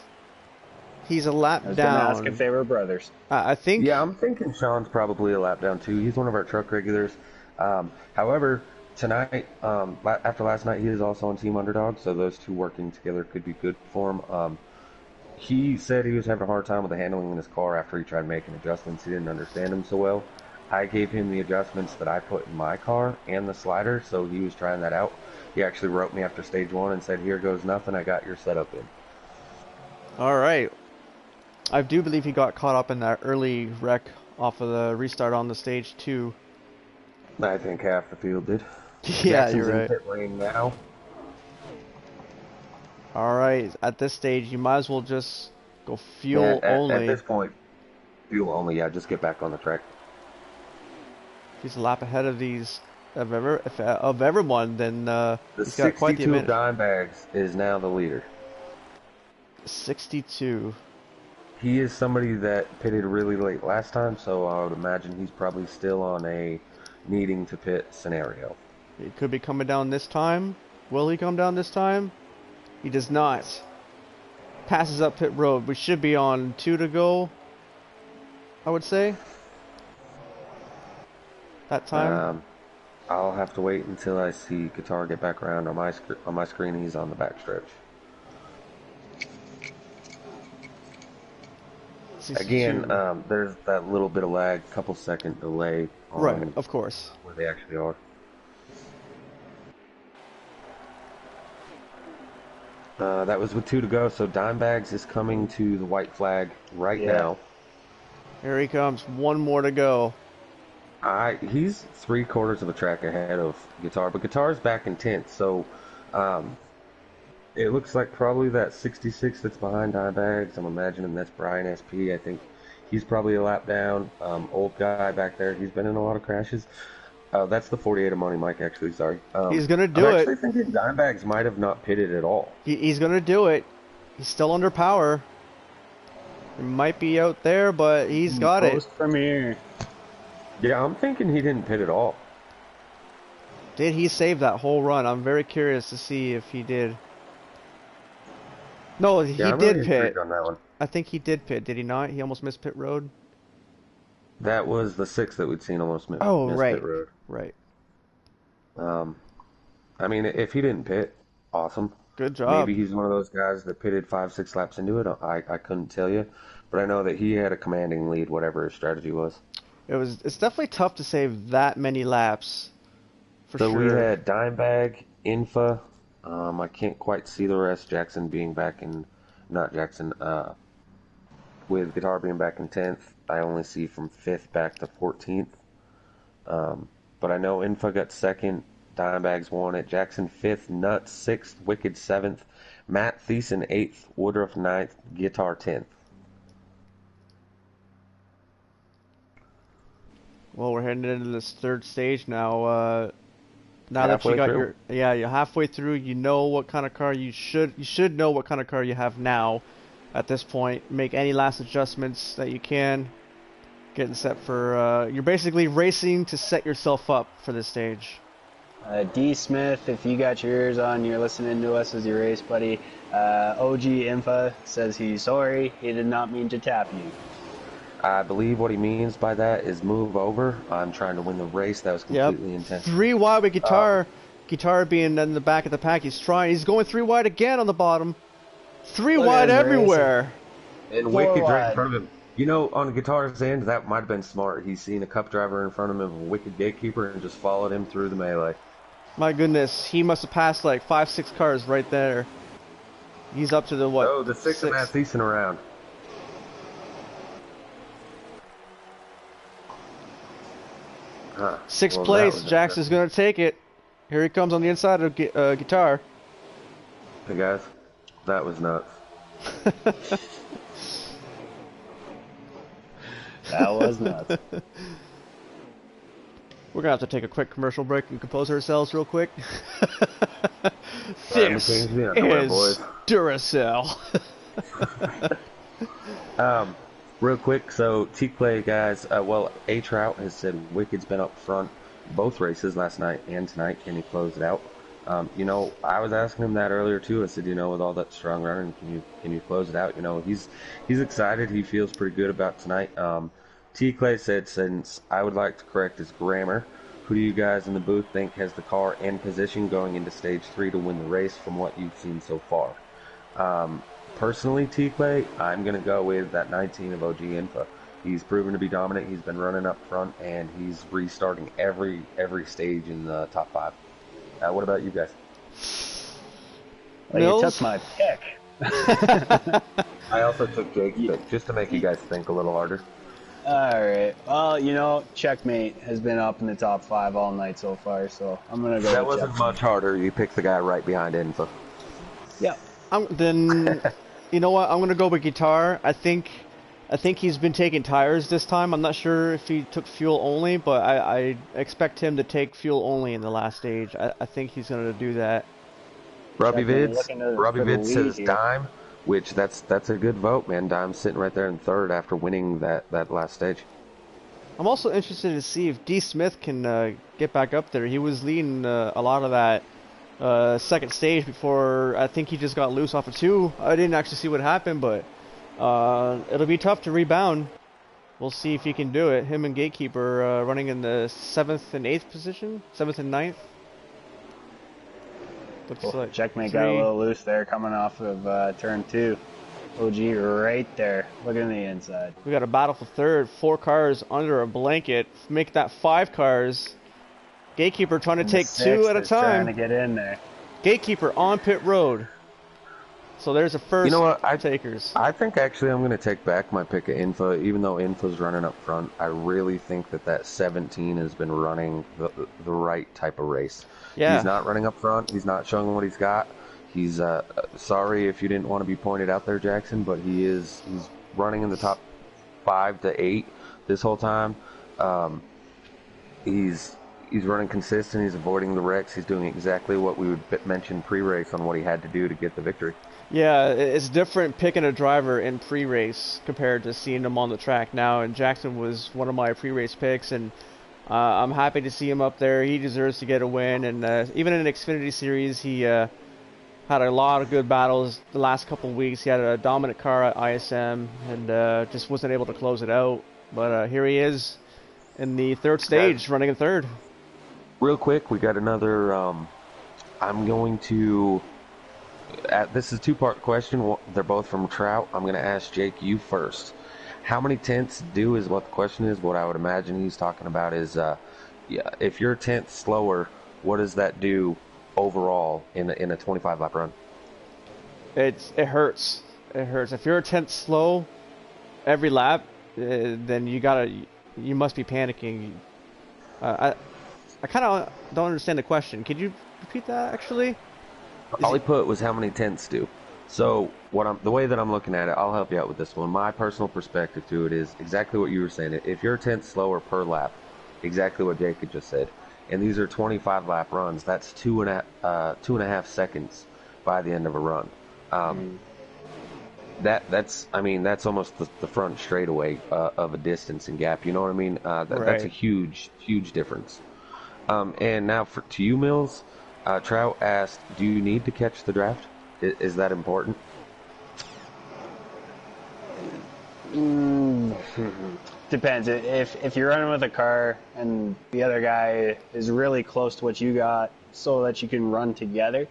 Speaker 3: he's a lap
Speaker 1: I was going to ask if
Speaker 3: down.
Speaker 1: they were brothers.
Speaker 3: I think.
Speaker 2: Yeah, I'm thinking Sean's probably a lap down too. He's one of our truck regulars. However, tonight, after last night, he is also on Team Underdog, so those two working together could be good for him. He said he was having a hard time with the handling in his car after he tried making adjustments. He didn't understand them so well. I gave him the adjustments that I put in my car and the slider, so he was trying that out. He actually wrote me after stage 1 and said, "Here goes nothing, I got your setup in."
Speaker 3: All right. I do believe he got caught up in that early wreck off of the restart on the stage 2.
Speaker 2: I think half the field did.
Speaker 3: Yeah,
Speaker 2: Jackson's
Speaker 3: you're
Speaker 2: in
Speaker 3: right.
Speaker 2: pit lane now.
Speaker 3: All right. At this stage, you might as well just go fuel
Speaker 2: At
Speaker 3: only.
Speaker 2: this point, fuel only, yeah, just get back on the track.
Speaker 3: He's a lap ahead of these of everyone. Then
Speaker 2: The
Speaker 3: he's got quite the
Speaker 2: 62
Speaker 3: advantage.
Speaker 2: dime bags is now the leader.
Speaker 3: 62.
Speaker 2: He is somebody that pitted really late last time, so I would imagine he's probably still on a needing to pit scenario.
Speaker 3: He could be coming down this time. Will he come down this time? He does not. Passes up pit road. We should be on 2 to go, I would say. That time.
Speaker 2: I'll have to wait until I see Guitar get back around on my screen. He's on the backstretch.
Speaker 3: 62.
Speaker 2: Again, there's that little bit of lag, couple second delay on
Speaker 3: Right, of course.
Speaker 2: where they actually are. That was with 2 to go, so Dimebags is coming to the white flag right now.
Speaker 3: Here he comes. One more to go.
Speaker 2: He's 3/4 of a track ahead of Guitar, but Guitar's back in 10th, so it looks like probably that 66 that's behind Dimebags. I'm imagining that's Brian SP. I think he's probably a lap down. Old guy back there. He's been in a lot of crashes. That's the 48 of Money Mike, actually. Sorry.
Speaker 3: He's gonna do
Speaker 2: I'm
Speaker 3: it.
Speaker 2: actually thinking Dimebags might have not pitted at all.
Speaker 3: He's gonna do it. He's still under power. He might be out there, but he's got it.
Speaker 1: Post premiere.
Speaker 2: Yeah, I'm thinking he didn't pit at all.
Speaker 3: Did he save that whole run? I'm very curious to see if he did. No, he
Speaker 2: Yeah, I'm
Speaker 3: did
Speaker 2: really
Speaker 3: pit.
Speaker 2: intrigued on that one.
Speaker 3: I think he did pit. Did he not? He almost missed pit road.
Speaker 2: That was the 6 that we'd seen almost miss
Speaker 3: right.
Speaker 2: pit road.
Speaker 3: Right.
Speaker 2: I mean, if he didn't pit, awesome.
Speaker 3: Good job.
Speaker 2: Maybe he's one of those guys that pitted 5-6 laps into it. I couldn't tell you, but I know that he had a commanding lead, whatever his strategy was.
Speaker 3: It's definitely tough to save that many laps. For
Speaker 2: So
Speaker 3: sure.
Speaker 2: we had Dimebag, Infa. I can't quite see the rest. Jackson being back in, not Jackson. With Guitar being back in 10th, I only see from 5th back to 14th. But I know Infa got 2nd. Dimebags won it. Jackson 5th, Nuts 6th, Wicked 7th, Matt Thiessen 8th, Woodruff 9th, Guitar 10th.
Speaker 3: Well, we're heading into this third stage now. Now that
Speaker 2: Halfway
Speaker 3: you got
Speaker 2: through.
Speaker 3: you're halfway through. You know what kind of car you should know what kind of car you have now. at this point. Make any last adjustments that you can. Getting set for, you're basically racing to set yourself up for this stage.
Speaker 1: D. Smith, if you got your ears on, you're listening to us as your race buddy. OG Infa says he's sorry. He did not mean to tap you.
Speaker 2: I believe what he means by that is move over. I'm trying to win the race. That was completely intentional.
Speaker 3: 3 wide with Guitar. Guitar being in the back of the pack. He's going 3 wide again on the bottom. 3 wide everywhere.
Speaker 2: Racing. And Wicked right in front of him. You know, on Guitar's end, that might have been smart. He's seen a Cup driver in front of him, a Wicked Gatekeeper, and just followed him through the melee.
Speaker 3: My goodness, he must have passed like 5-6 cars right there. He's up to the what?
Speaker 2: Oh, the 6.5 decent around.
Speaker 3: Sixth place. Jackson's going to take it. Here he comes on the inside of Guitar.
Speaker 2: Hey guys, that was nuts.
Speaker 1: That was nuts.
Speaker 3: We're going to have to take a quick commercial break and compose ourselves real quick. This is Duracell.
Speaker 2: Real quick, so T-Clay guys, A-Trout has said Wicked's been up front both races last night and tonight. Can he close it out? You know, I was asking him that earlier too. I said, you know, with all that strong running, can you close it out? You know, he's excited. He feels pretty good about tonight. T-Clay said, since I would like to correct his grammar, who do you guys in the booth think has the car and position going into stage 3 to win the race from what you've seen so far? Personally, T-Clay, I'm going to go with that 19 of OG Infa. He's proven to be dominant. He's been running up front, and he's restarting every stage in the top 5. What about you guys?
Speaker 1: Well, you took my pick.
Speaker 2: I also took Jake's pick, just to make you guys think a little harder.
Speaker 1: Alright. Well, you know, Checkmate has been up in the top 5 all night so far, so I'm going to go
Speaker 2: That
Speaker 1: with
Speaker 2: wasn't
Speaker 1: Checkmate.
Speaker 2: much harder. You picked the guy right behind Infa.
Speaker 1: Yeah.
Speaker 3: Then, you know what? I'm going to go with Guitar. I think he's been taking tires this time. I'm not sure if he took fuel only, but I expect him to take fuel only in the last stage. I think he's going to do that.
Speaker 2: Robbie Vids says
Speaker 1: here.
Speaker 2: Dime, which that's a good vote, man. Dime's sitting right there in third after winning that last stage.
Speaker 3: I'm also interested to see if D. Smith can get back up there. He was leading a lot of that second stage before I think he just got loose off of 2. I didn't actually see what happened, but it'll be tough to rebound. We'll see if he can do it. Him and Gatekeeper running in the 7th and 8th position, 7th and 9th. Looks like
Speaker 1: Checkmate got a little loose there coming off of turn 2. OG right there. Look at the inside.
Speaker 3: We got a battle for third. 4 cars under a blanket. Make that 5 cars. Gatekeeper trying to take 2 at a time.
Speaker 1: Trying to get in there.
Speaker 3: Gatekeeper on pit road. So there's a first.
Speaker 2: You know what?
Speaker 3: Takers.
Speaker 2: I think actually I'm going to take back my pick of Infa. Even though Infa's running up front, I really think that 17 has been running the right type of race.
Speaker 3: Yeah.
Speaker 2: He's not running up front. He's not showing what he's got. He's sorry if you didn't want to be pointed out there, Jackson, but he's running in the top 5 to 8 this whole time. He's running consistent. He's avoiding the wrecks. He's doing exactly what we would mention pre-race on what he had to do to get the victory.
Speaker 3: Yeah, it's different picking a driver in pre-race compared to seeing him on the track now. And Jackson was one of my pre-race picks, and I'm happy to see him up there. He deserves to get a win. And even in an Xfinity Series, he had a lot of good battles the last couple of weeks. He had a dominant car at ISM and just wasn't able to close it out. But here he is in the third stage, running in third.
Speaker 2: Real quick, we got another. I'm going to. This is a 2-part question. They're both from Trout. I'm going to ask Jake you first. How many tenths do is what the question is. What I would imagine he's talking about is, if you're a tenth slower, what does that do overall in a 25 lap run?
Speaker 3: It hurts. It hurts. If you're a tenth slow every lap, then you must be panicking. I kind of don't understand the question. Could you repeat that actually?
Speaker 2: All he put was how many tenths do. So the way that I'm looking at it, I'll help you out with this one. My personal perspective to it is exactly what you were saying. If you're a tenth slower per lap, exactly what Jake had just said, and these are 25 lap runs, that's 2.5 seconds by the end of a run. I mean, that's almost the front straightaway of a distance and gap. You know what I mean? That's a
Speaker 3: Right.
Speaker 2: huge difference. And now to you, Mills, Trout asked, "Do you need to catch the draft? Is that important?"
Speaker 1: Mm, depends. If you're running with a car and the other guy is really close to what you got, so that you can run together,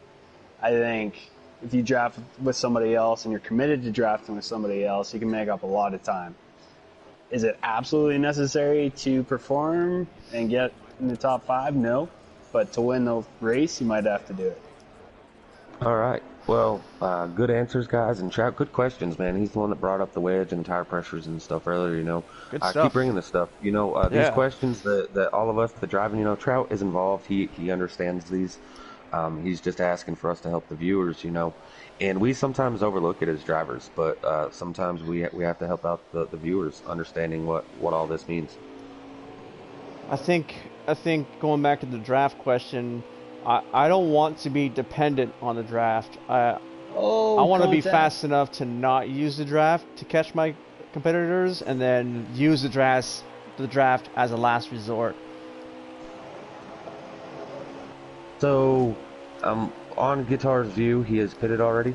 Speaker 1: I think if you draft with somebody else and you're committed to drafting with somebody else, you can make up a lot of time. Is it absolutely necessary to perform and get in the top five? No. But to win the race, you might have to do it.
Speaker 2: All right. Well, good answers, guys, and Trout, good questions, man. He's the one that brought up the wedge and tire pressures and stuff earlier.
Speaker 3: Good
Speaker 2: Keep
Speaker 3: stuff.
Speaker 2: bringing this stuff. These
Speaker 3: Yeah.
Speaker 2: questions that all of us that driving, Trout is involved. He understands these. He's just asking for us to help the viewers. And we sometimes overlook it as drivers, but sometimes we have to help out the viewers understanding what all this means.
Speaker 3: I think going back to the draft question, I don't want to be dependent on the draft. I
Speaker 1: Oh,
Speaker 3: want to be
Speaker 1: contact.
Speaker 3: fast enough to not use the draft to catch my competitors, and then use the draft as a last resort.
Speaker 2: So, on Guitar's view, he is pitted already.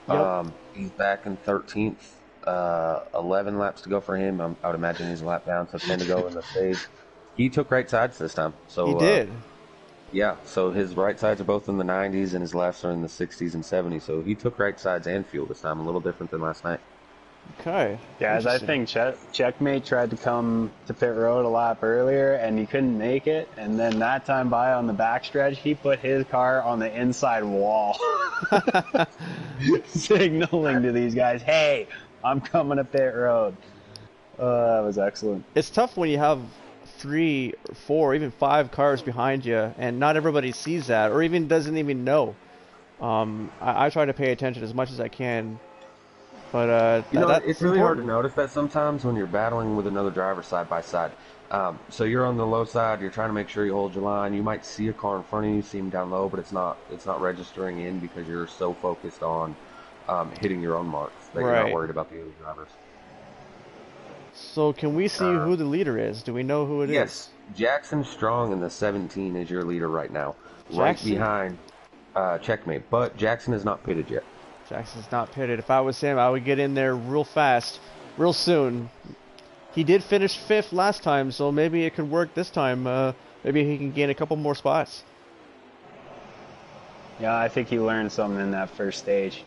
Speaker 3: Yep,
Speaker 2: He's back in 13th. 11 laps to go for him. I would imagine he's a lap down, so 10 to go in the stage. He took right sides this time.
Speaker 3: he
Speaker 2: So,
Speaker 3: did.
Speaker 2: yeah, so his right sides are both in the 90s and his lefts are in the 60s and 70s. So he took right sides and fuel this time, a little different than last night.
Speaker 3: Okay,
Speaker 1: Guys, I
Speaker 3: interesting.
Speaker 1: think Checkmate tried to come to pit road a lap earlier and he couldn't make it. And then that time by on the backstretch, he put his car on the inside wall, signaling to these guys, hey, I'm coming to pit road. That was excellent.
Speaker 3: It's tough when you have three, four, even five cars behind you, and not everybody sees that, or even doesn't even know. I try to pay attention as much as I can, but
Speaker 2: It's
Speaker 3: that's
Speaker 2: really hard to
Speaker 3: important.
Speaker 2: notice that sometimes when you're battling with another driver side by side. So you're on the low side, you're trying to make sure you hold your line. You might see a car in front of you, see him down low, but it's not registering in because you're so focused on hitting your own marks that you're not
Speaker 3: Right.
Speaker 2: worried about the other drivers.
Speaker 3: So can we see
Speaker 2: Uh,
Speaker 3: who the leader is? Do we know who it
Speaker 2: yes,
Speaker 3: is?
Speaker 2: Jackson Strong in the 17 is your leader right now, right
Speaker 3: Jackson?
Speaker 2: behind Checkmate. But Jackson is not pitted yet.
Speaker 3: Jackson's not pitted. If I was him, I would get in there real fast, real soon. He did finish fifth last time, so maybe it could work this time. Maybe he can gain a couple more spots.
Speaker 1: Yeah, I think he learned something in that first stage.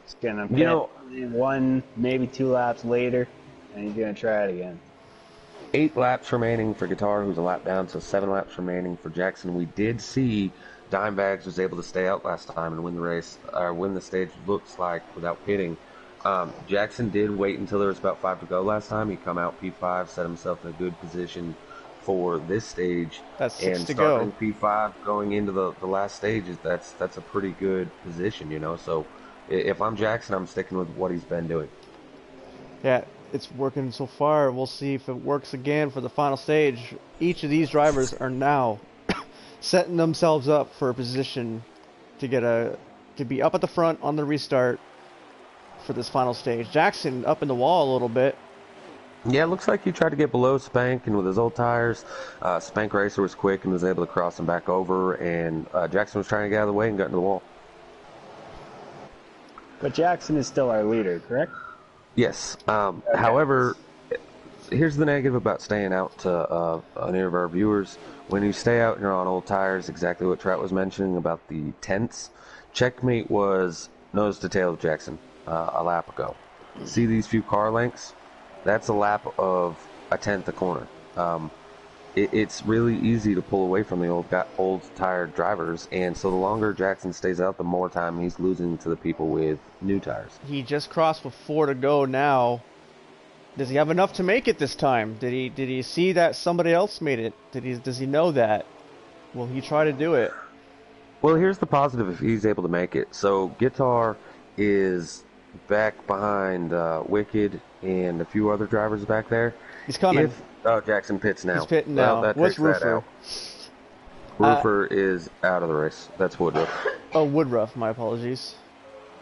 Speaker 1: He's going to
Speaker 2: You
Speaker 1: pit
Speaker 2: know,
Speaker 1: one, maybe two laps later, and he's going to try it again.
Speaker 2: 8 laps remaining for Guitar, who's a lap down, so 7 laps remaining for Jackson. We did see Dimebags was able to stay out last time and win the race, or win the stage, looks like, without pitting. Jackson did wait until there was about 5 to go last time. He come out P5, set himself in a good position for this stage,
Speaker 3: That's six
Speaker 2: and
Speaker 3: to
Speaker 2: starting
Speaker 3: go.
Speaker 2: in P5 going into the last stage, that's a pretty good position. So if I'm Jackson, I'm sticking with what he's been doing.
Speaker 3: Yeah, it's working so far. We'll see if it works again for the final stage. Each of these drivers are now setting themselves up for a position to be up at the front on the restart for this final stage. Jackson up in the wall a little bit.
Speaker 2: Yeah, it looks like he tried to get below Spank, and with his old tires, Spank Racer was quick and was able to cross him back over, and Jackson was trying to get out of the way and got into the wall.
Speaker 1: But Jackson is still our leader, correct?
Speaker 2: Yes.
Speaker 1: Okay.
Speaker 2: However, here's the negative about staying out to any of our viewers. When you stay out and you're on old tires, exactly what Trout was mentioning about the tenths, Checkmate was nose to tail of Jackson a lap ago. See these few car lengths? That's a lap of a tenth a corner. It's really easy to pull away from the old tired drivers, and so the longer Jackson stays out, the more time he's losing to the people with new tires.
Speaker 3: He just crossed with four to go now. Does he have enough to make it this time? Did he see that somebody else made it? Does he know that? Will he try to do it?
Speaker 2: Well, here's the positive if he's able to make it. So Guitar is back behind Wicked and a few other drivers back there.
Speaker 3: He's coming.
Speaker 2: If Jackson pits
Speaker 3: He's
Speaker 2: now,
Speaker 3: pitting
Speaker 2: well,
Speaker 3: now.
Speaker 2: that
Speaker 3: What's
Speaker 2: takes that
Speaker 3: Roofer?
Speaker 2: out.
Speaker 3: Uh,
Speaker 2: Roofer is out of the race. That's Woodruff.
Speaker 3: oh, Woodruff. My apologies.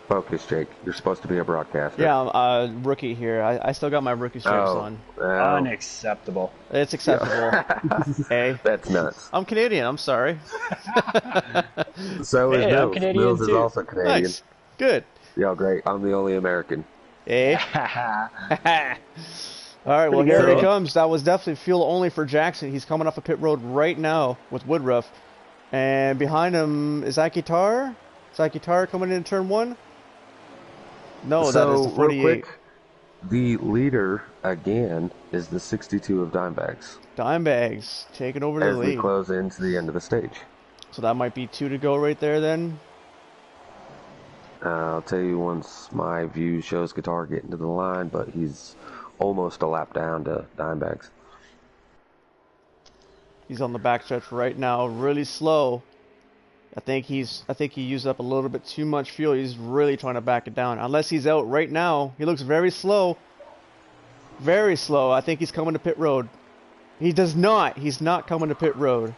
Speaker 2: Focus, Jake. You're supposed to be a broadcaster.
Speaker 3: Yeah, I'm rookie here. I still got my rookie stripes on.
Speaker 1: Unacceptable.
Speaker 3: It's acceptable. Hey,
Speaker 2: That's nuts.
Speaker 3: I'm Canadian. I'm sorry.
Speaker 2: So is
Speaker 1: Hey, I'm
Speaker 2: Mills.
Speaker 1: Canadian
Speaker 2: Mills is
Speaker 1: too.
Speaker 2: also Canadian.
Speaker 3: Nice. Good.
Speaker 2: Yeah, great. I'm the only American.
Speaker 3: Hey. All right, well,
Speaker 1: Pretty
Speaker 3: here
Speaker 1: good.
Speaker 3: he comes. That was definitely fuel only for Jackson. He's coming off a pit road right now with Woodruff. And behind him, is that Guitar? Is that Guitar coming in turn one? No, that is the 48.
Speaker 2: Real quick, the leader, again, is the 62 of Dimebags.
Speaker 3: Dimebags taking over the
Speaker 2: As we
Speaker 3: lead.
Speaker 2: close into the end of the stage.
Speaker 3: So that might be 2 to go right there then.
Speaker 2: I'll tell you once my view shows Guitar getting to the line, but he's almost a lap down to Dimebags.
Speaker 3: He's on the backstretch right now, really slow. I think he used up a little bit too much fuel. He's really trying to back it down. Unless he's out right now. He looks very slow. Very slow. I think he's coming to pit road. He does not. He's not coming to pit road.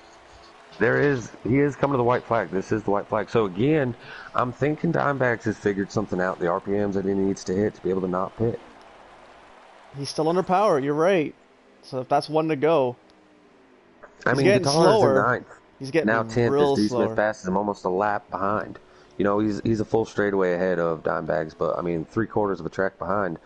Speaker 2: He is coming to the white flag. This is the white flag. So again, I'm thinking Dimebags has figured something out. The RPMs that he needs to hit to be able to not pit.
Speaker 3: He's still under power. You're right. So if that's 1 to go.
Speaker 2: I mean,
Speaker 3: getting
Speaker 2: Guitar is in
Speaker 3: slower.
Speaker 2: ninth.
Speaker 3: He's getting
Speaker 2: Now 10th
Speaker 3: real
Speaker 2: as D.
Speaker 3: slower.
Speaker 2: Smith passes him almost a lap behind. You know, he's a full straightaway ahead of Dimebags, but I mean 3/4 of a track behind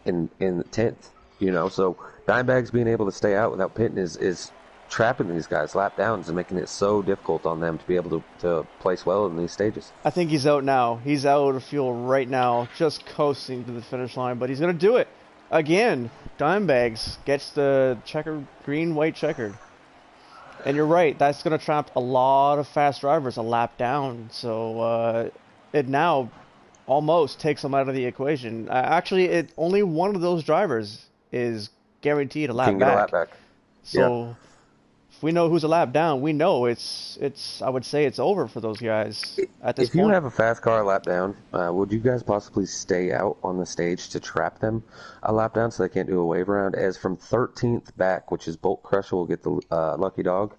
Speaker 2: in 10th. You know, so Dimebags being able to stay out without pitting is trapping these guys lap downs and making it so difficult on them to be able to place well in these stages.
Speaker 3: I think he's out now. He's out of fuel right now, just coasting to the finish line, but he's going to do it. Again, Dimebags gets the checkered, green, white checkered. And you're right, that's going to trap a lot of fast drivers a lap down. So it now almost takes them out of the equation. Actually, only one of those drivers is guaranteed a lap
Speaker 2: Can get a lap back.
Speaker 3: So if we know who's a lap down, we know it's. I would say it's over for those guys at this
Speaker 2: If
Speaker 3: point.
Speaker 2: you have a fast car lap down, would you guys possibly stay out on the stage to trap them a lap down so they can't do a wave around? As from 13th back, which is Bolt Crusher, will get the lucky dog.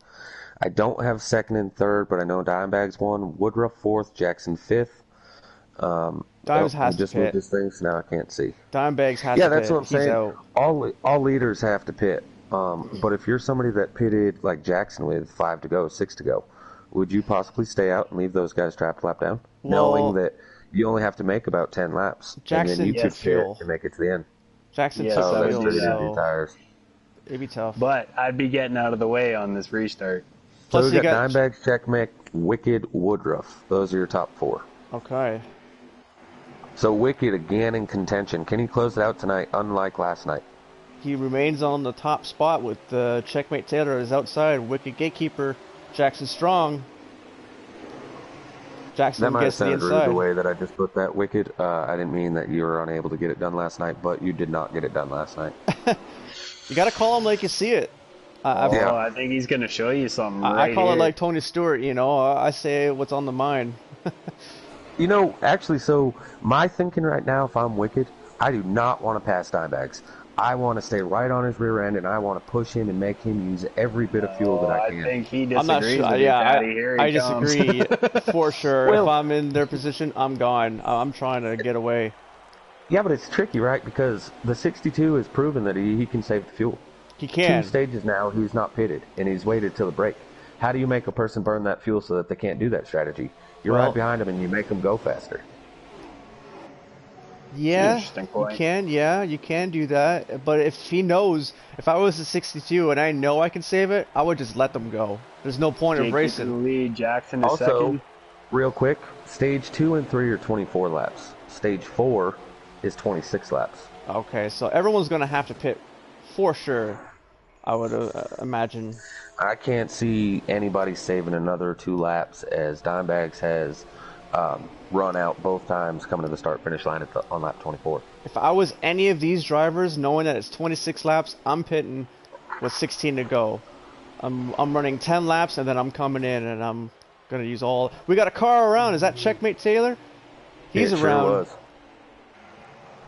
Speaker 2: I don't have second and third, but I know Dimebags won. Woodruff 4th, Jackson 5th.
Speaker 3: Dimes has to
Speaker 2: just moved
Speaker 3: pit.
Speaker 2: this thing, so now I can't see.
Speaker 3: Dimebags has
Speaker 2: Yeah,
Speaker 3: to
Speaker 2: that's
Speaker 3: pit.
Speaker 2: what I'm
Speaker 3: He's
Speaker 2: saying.
Speaker 3: out.
Speaker 2: All leaders have to pit. But if you're somebody that pitted like Jackson with 5 to go, 6 to go, would you possibly stay out and leave those guys trapped lap down, knowing that you only have to make about 10 laps,
Speaker 3: Jackson
Speaker 2: and then you
Speaker 3: took
Speaker 2: could
Speaker 3: fuel.
Speaker 2: pit to make it to the end?
Speaker 3: Jackson
Speaker 1: Yes,
Speaker 3: took
Speaker 1: I
Speaker 2: Oh,
Speaker 1: would
Speaker 2: that's
Speaker 1: do
Speaker 2: pretty
Speaker 1: that.
Speaker 2: empty tires.
Speaker 3: It'd be tough.
Speaker 1: But I'd be getting out of the way on this restart.
Speaker 2: So
Speaker 3: Plus
Speaker 2: we
Speaker 3: you
Speaker 2: got
Speaker 3: got-
Speaker 2: Dimebags, Checkmate, Wicked, Woodruff. Those are your top 4.
Speaker 3: Okay.
Speaker 2: So Wicked again in contention. Can he close it out tonight, unlike last night?
Speaker 3: He remains on the top spot with Checkmate Taylor is outside. Wicked Gatekeeper, Jackson Strong. Jackson
Speaker 2: That might have
Speaker 3: gets to the
Speaker 2: sounded rude
Speaker 3: inside.
Speaker 2: the way that I just put that, Wicked. I didn't mean that you were unable to get it done last night, but you did not get it done last night.
Speaker 3: You got to call him like you see it.
Speaker 2: Yeah.
Speaker 1: I think he's going to show you something
Speaker 3: I call
Speaker 1: here.
Speaker 3: it like Tony Stewart, you know. I say what's on the mind.
Speaker 2: You know, actually, so my thinking right now, if I'm Wicked, I do not want to pass Dimebags. I want to stay right on his rear end, and I want to push him and make him use every bit of fuel that I can.
Speaker 1: I think he
Speaker 3: I'm not
Speaker 1: disagrees
Speaker 3: sure.
Speaker 1: with
Speaker 3: Yeah,
Speaker 1: you, Patty. Here he
Speaker 3: I
Speaker 1: comes.
Speaker 3: disagree for sure.
Speaker 2: Well-
Speaker 3: If I'm in their position, I'm gone. I'm trying to get away.
Speaker 2: Yeah, but it's tricky, right? Because the 62 has proven that he can save the fuel.
Speaker 3: He can.
Speaker 2: 2 stages now, he's not pitted, and he's waited till the break. How do you make a person burn that fuel so that they can't do that strategy? You're
Speaker 3: Well-
Speaker 2: right behind them, and you make them go faster.
Speaker 3: Yeah,
Speaker 1: Interesting
Speaker 3: you
Speaker 1: point.
Speaker 3: can. Yeah, you can do that. But if he knows, if I was a 62 and I know I can save it, I would just let them go. There's no point
Speaker 1: Jake
Speaker 3: of
Speaker 1: is
Speaker 3: racing.
Speaker 1: in the lead. Jackson is
Speaker 2: Also,
Speaker 1: second.
Speaker 2: real quick, stage 2 and 3 are 24 laps. Stage 4 is 26 laps.
Speaker 3: Okay, so everyone's gonna have to pit for sure. I would imagine.
Speaker 2: I can't see anybody saving another 2 laps as Dimebags has run out both times coming to the start-finish line on lap 24.
Speaker 3: If I was any of these drivers, knowing that it's 26 laps, I'm pitting with 16 to go. I'm running 10 laps and then I'm coming in and I'm gonna use all. We got a car around. Is that Checkmate Taylor? He's
Speaker 2: It
Speaker 3: around.
Speaker 2: Sure was.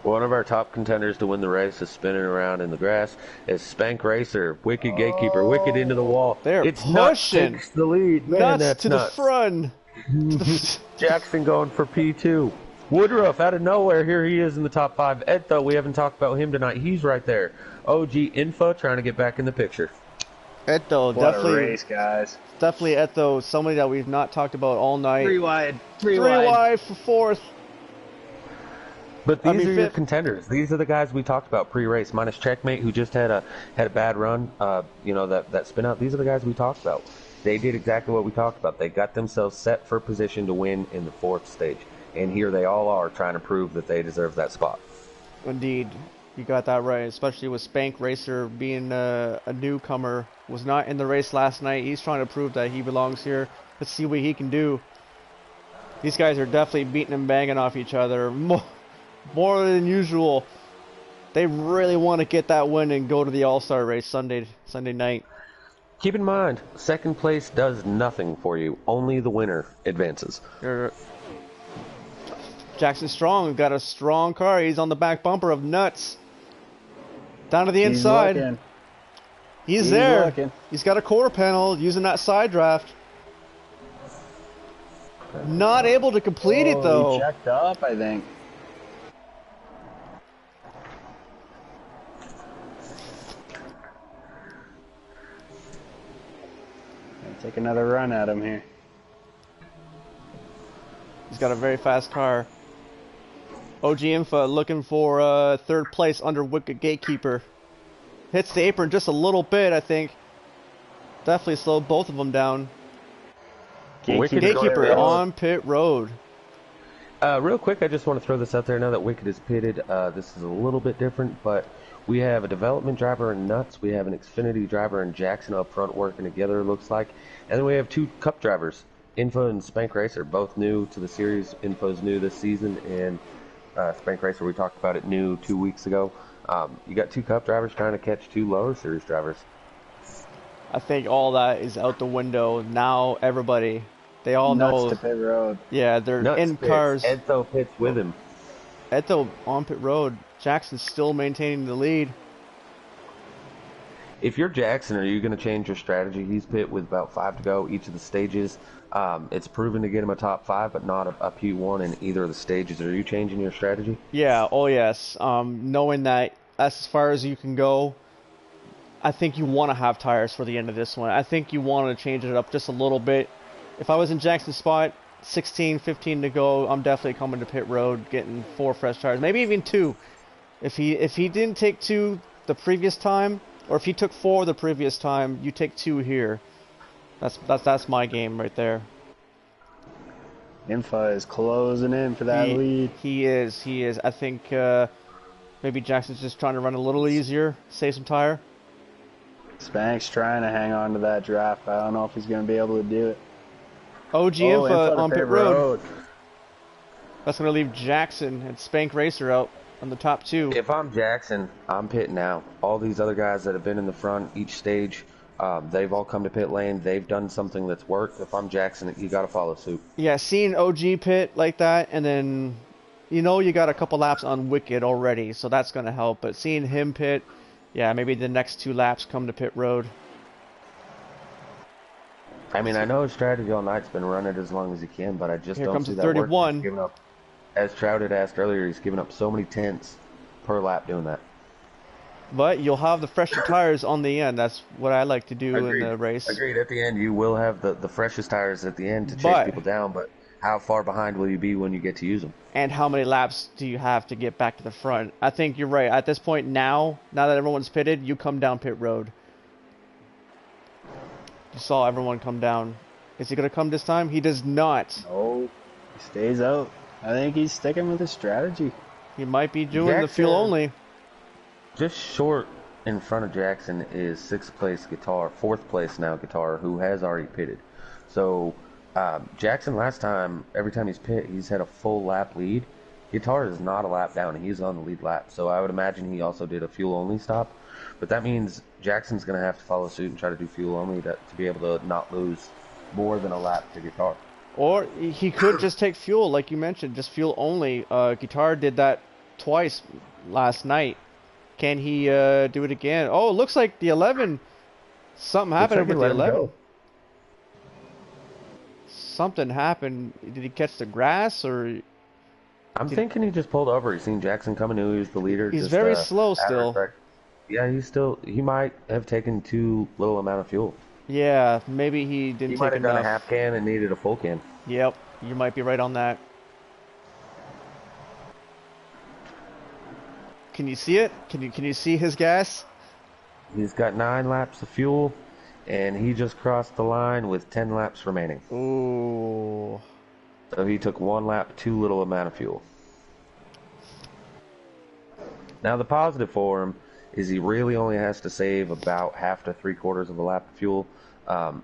Speaker 2: One of our top contenders to win the race is spinning around in the grass. Is Spank Racer, Wicked Gatekeeper, Wicked into the wall.
Speaker 3: They're
Speaker 2: it's
Speaker 3: pushing.
Speaker 2: Nuts takes the lead. Man,
Speaker 3: Nuts
Speaker 2: that's
Speaker 3: to
Speaker 2: nuts.
Speaker 3: the front.
Speaker 2: Jackson going for P2. Woodruff out of nowhere. Here he is in the top 5. Ed, though, we haven't talked about him tonight. He's right there. OG Info trying to get back in the picture.
Speaker 3: Eto,
Speaker 1: What
Speaker 3: definitely,
Speaker 1: a race, guys.
Speaker 3: definitely Eto, somebody that we've not talked about all night.
Speaker 1: Three wide.
Speaker 3: Three wide for fourth.
Speaker 2: But these are your contenders. These are the guys we talked about pre-race, minus Checkmate, who just had a bad run. That spin out. These are the guys we talked about. They did exactly what we talked about. They got themselves set for position to win in the 4th stage, and here they all are trying to prove that they deserve that spot.
Speaker 3: Indeed, you got that right. Especially with Spank Racer being a newcomer, was not in the race last night. He's trying to prove that he belongs here. Let's see what he can do. These guys are definitely beating and banging off each other. More than usual. They really want to get that win and go to the All-Star race Sunday night.
Speaker 2: Keep in mind, 2nd place does nothing for you. Only the winner advances.
Speaker 3: Jackson Strong got a strong car. He's on the back bumper of Nuts. Down to the inside. He's there.
Speaker 1: Looking.
Speaker 3: He's got a quarter panel using that side draft. Not able to complete it though.
Speaker 1: He checked up, I think. Take another run at him here.
Speaker 3: He's got a very fast car. OG Infa looking for 3rd place under Wicked Gatekeeper. Hits the apron just a little bit, I think. Definitely slowed both of them down. Gatekeeper on pit road.
Speaker 2: Real quick, I just want to throw this out there now that Wicked is pitted. This is a little bit different, but we have a development driver in Nuts. We have an Xfinity driver in Jackson up front working together, it looks like. And then we have 2 Cup drivers, Info and Spank Racer, both new to the series. Info's new this season, and Spank Racer, we talked about it, new 2 weeks ago. You got 2 Cup drivers trying to catch 2 lower series drivers.
Speaker 3: I think all that is out the window. Now everybody, they all know.
Speaker 1: Nuts to pit road.
Speaker 3: Yeah, they're
Speaker 2: Nuts
Speaker 3: in
Speaker 2: pits.
Speaker 3: cars.
Speaker 2: Edzo pits with him.
Speaker 3: Eto on pit road. Jackson's still maintaining the lead.
Speaker 2: If you're Jackson, are you going to change your strategy? He's pit with about 5 to go each of the stages. It's proven to get him a top 5, but not a P1 in either of the stages. Are you changing your strategy?
Speaker 3: Yeah, oh yes. Knowing that that's as far as you can go, I think you want to have tires for the end of this one. I think you want to change it up just a little bit. If I was in Jackson's spot, 16, 15 to go, I'm definitely coming to pit road, getting 4 fresh tires, maybe even 2. If he didn't take 2 the previous time, or if he took 4 the previous time, you take 2 here. That's my game right there.
Speaker 1: Info is closing in for that lead.
Speaker 3: He is. I think maybe Jackson's just trying to run a little easier, save some tire.
Speaker 1: Spank's trying to hang on to that draft. I don't know if he's going to be able to do it.
Speaker 3: OG Info on pit road. That's going to leave Jackson and Spank Racer out on the top 2.
Speaker 2: If I'm Jackson, I'm pitting out. All these other guys that have been in the front each stage, they've all come to pit lane. They've done something that's worked. If I'm Jackson, you got to follow suit.
Speaker 3: Yeah, seeing OG pit like that, and then you got a couple laps on Wicked already, so that's going to help. But seeing him pit, yeah, maybe the next 2 laps come to pit road.
Speaker 2: I mean, I know his strategy all night's been run it as long as he can, but I just
Speaker 3: Here
Speaker 2: don't
Speaker 3: comes
Speaker 2: see
Speaker 3: the
Speaker 2: that
Speaker 3: 31.
Speaker 2: working. As Trout had asked earlier, he's given up so many tenths per lap doing that.
Speaker 3: But you'll have the fresher tires on the end. That's what I like to do in the race.
Speaker 2: Agreed. At the end, you will have the freshest tires at the end to chase people down, but how far behind will you be when you get to use them?
Speaker 3: And how many laps do you have to get back to the front? I think you're right. At this point now that everyone's pitted, you come down pit road. You saw everyone come down. Is he going to come this time? He does not.
Speaker 1: No, he stays out. I think he's sticking with his strategy.
Speaker 3: He might be doing the fuel only.
Speaker 2: Just short in front of Jackson is 6th place Guitar, 4th place now Guitar, who has already pitted. So Jackson last time, every time he's pit, he's had a full lap lead. Guitar is not a lap down, and he's on the lead lap. So I would imagine he also did a fuel only stop. But that means Jackson's going to have to follow suit and try to do fuel only to be able to not lose more than a lap to Guitar.
Speaker 3: Or he could just take fuel, like you mentioned, just fuel only. Guitar did that twice last night. Can he do it again? Oh, it looks like the 11. Something happened with the 11. Something happened. Did he catch the grass or
Speaker 2: I'm thinking he just pulled over. He seen Jackson coming, knew he was the leader.
Speaker 3: He's
Speaker 2: Just
Speaker 3: very slow
Speaker 2: out of
Speaker 3: still.
Speaker 2: respect. Yeah, he might have taken too little amount of fuel.
Speaker 3: Yeah, maybe he
Speaker 2: He
Speaker 3: didn't
Speaker 2: might
Speaker 3: take
Speaker 2: have done a
Speaker 3: enough.
Speaker 2: half can and needed a full can.
Speaker 3: Yep, you might be right on that. Can you see it? Can you see his gas?
Speaker 2: He's got 9 laps of fuel, and he just crossed the line with 10 laps remaining.
Speaker 3: Ooh.
Speaker 2: So he took 1 lap, too little amount of fuel. Now the positive for him is he really only has to save about half to 3/4 of a lap of fuel.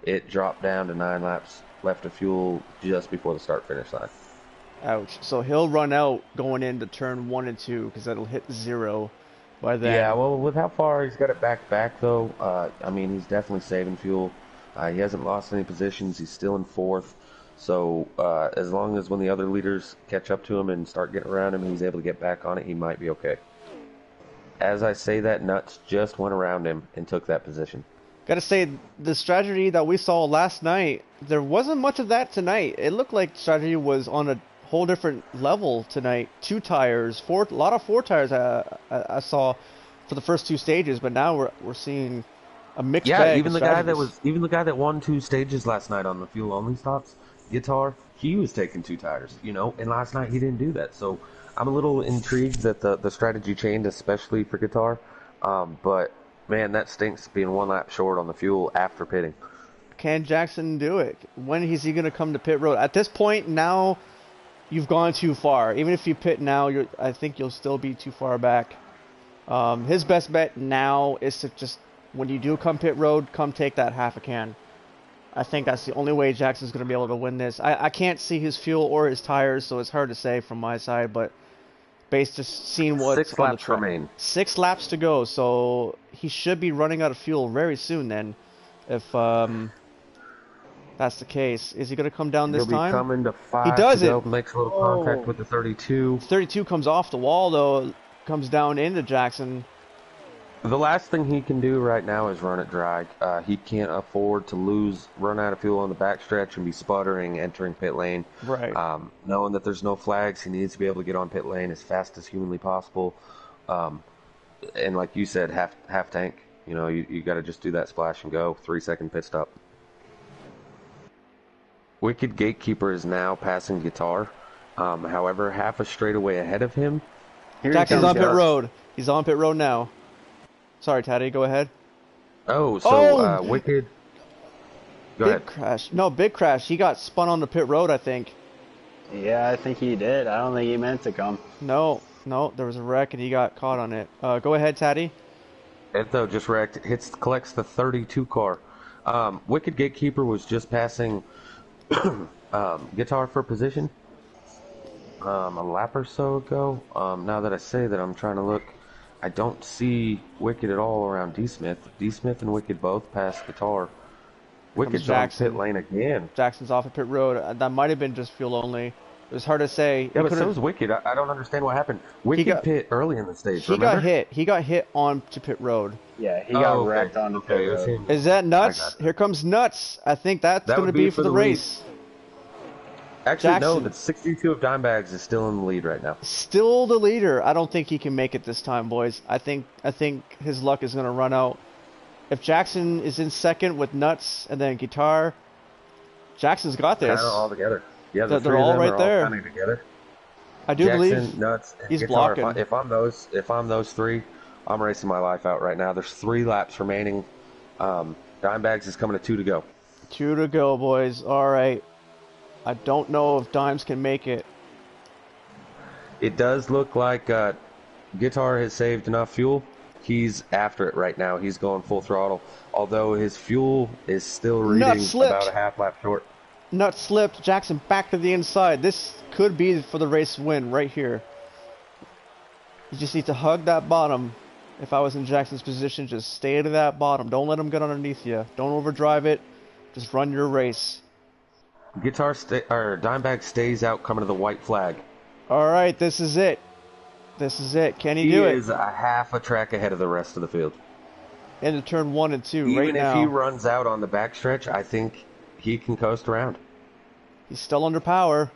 Speaker 2: It dropped down to 9 laps left of fuel just before the start-finish line.
Speaker 3: Ouch. So he'll run out going into turn 1 and 2 because that'll hit 0 by then.
Speaker 2: Yeah, well, with how far he's got it back though, I mean, he's definitely saving fuel. He hasn't lost any positions. He's still in 4th. So as long as when the other leaders catch up to him and start getting around him, he's able to get back on it, he might be okay. As I say that, Nuts just went around him and took that position.
Speaker 3: Gotta say, the strategy that we saw last night, there wasn't much of that tonight. It looked like strategy was on a whole different level tonight. 2 tires, a lot of 4 tires I saw for the first 2 stages, but now we're seeing a mixed bag.
Speaker 2: Even the guy that won 2 stages last night on the fuel only stops, Guitar, he was taking 2 tires, and last night he didn't do that. So I'm a little intrigued that the strategy changed, especially for Guitar. But man, that stinks being 1 lap short on the fuel after pitting.
Speaker 3: Can Jackson do it? When is he going to come to pit road? At this point, now you've gone too far. Even if you pit now, I think you'll still be too far back. His best bet now is to just, when you do come pit road, come take that half a can. I think that's the only way Jackson's going to be able to win this. I can't see his fuel or his tires, so it's hard to say from my side, but based just seeing what's
Speaker 2: 6
Speaker 3: on the
Speaker 2: laps
Speaker 3: track.
Speaker 2: remain.
Speaker 3: 6 laps to go, so he should be running out of fuel very soon then, if that's the case. Is he going to come down this
Speaker 2: He'll be
Speaker 3: time?
Speaker 2: coming to 5
Speaker 3: He does
Speaker 2: to go,
Speaker 3: it.
Speaker 2: makes a little contact with the 32.
Speaker 3: 32 comes off the wall, though, comes down into Jackson.
Speaker 2: The last thing he can do right now is run it dry. He can't afford to run out of fuel on the backstretch and be sputtering entering pit lane.
Speaker 3: Right.
Speaker 2: Knowing that there's no flags, he needs to be able to get on pit lane as fast as humanly possible. And like you said, half tank. You got to just do that splash and go. 3-second pit stop. Wicked Gatekeeper is now passing Guitar. However, half a straightaway ahead of him.
Speaker 3: Jackson's on pit road. He's on pit road now. Sorry, Taddy, go ahead.
Speaker 2: Wicked. Go ahead.
Speaker 3: Big crash. No, big crash. He got spun on the pit road, I think.
Speaker 1: Yeah, I think he did. I don't think he meant to come.
Speaker 3: No, there was a wreck and he got caught on it. Go ahead, Taddy.
Speaker 2: Etho just wrecked. Collects the 32 car. Wicked Gatekeeper was just passing Guitar for position a lap or so ago. Now that I say that, I'm trying to look. I don't see Wicked at all around D. Smith. D. Smith and Wicked both passed Guitar. Wicked's on pit lane again.
Speaker 3: Jackson's off of pit road. That might have been just fuel only. It was hard to say.
Speaker 2: Yeah, but so was Wicked. I don't understand what happened. Wicked pit early in the stage, remember?
Speaker 3: He got hit on to pit road.
Speaker 1: Yeah, he got wrecked on the pit road.
Speaker 3: Is that Nuts? Here comes Nuts. I think that's going to be for the race.
Speaker 2: Actually, no, the 62 of Dimebags is still in the lead right now.
Speaker 3: Still the leader. I don't think he can make it this time, boys. I think his luck is going to run out. If Jackson is in second with Nuts and then Guitar, Jackson's got this.
Speaker 2: Kind of all together. Yeah,
Speaker 3: they're all right there.
Speaker 2: All together.
Speaker 3: I do
Speaker 2: believe Nuts, and
Speaker 3: he's
Speaker 2: Guitar.
Speaker 3: blocking.
Speaker 2: If I'm those 3, I'm racing my life out right now. There's 3 laps remaining. Dimebags is coming to 2 to go.
Speaker 3: 2 to go, boys. All right. I don't know if Dimes can make it.
Speaker 2: It does look like Guitar has saved enough fuel. He's after it right now. He's going full throttle. Although his fuel is still reading about a half lap short.
Speaker 3: Nut slipped. Jackson back to the inside. This could be for the race win right here. You just need to hug that bottom. If I was in Jackson's position, just stay to that bottom. Don't let him get underneath you. Don't overdrive it. Just run your race.
Speaker 2: Dimebag stays out coming to the white flag.
Speaker 3: All right, this is it. Can he do it?
Speaker 2: He is a half a track ahead of the rest of the field.
Speaker 3: Into turn 1 and 2
Speaker 2: Even
Speaker 3: right now.
Speaker 2: if he runs out on the backstretch, I think he can coast around.
Speaker 3: He's still under power.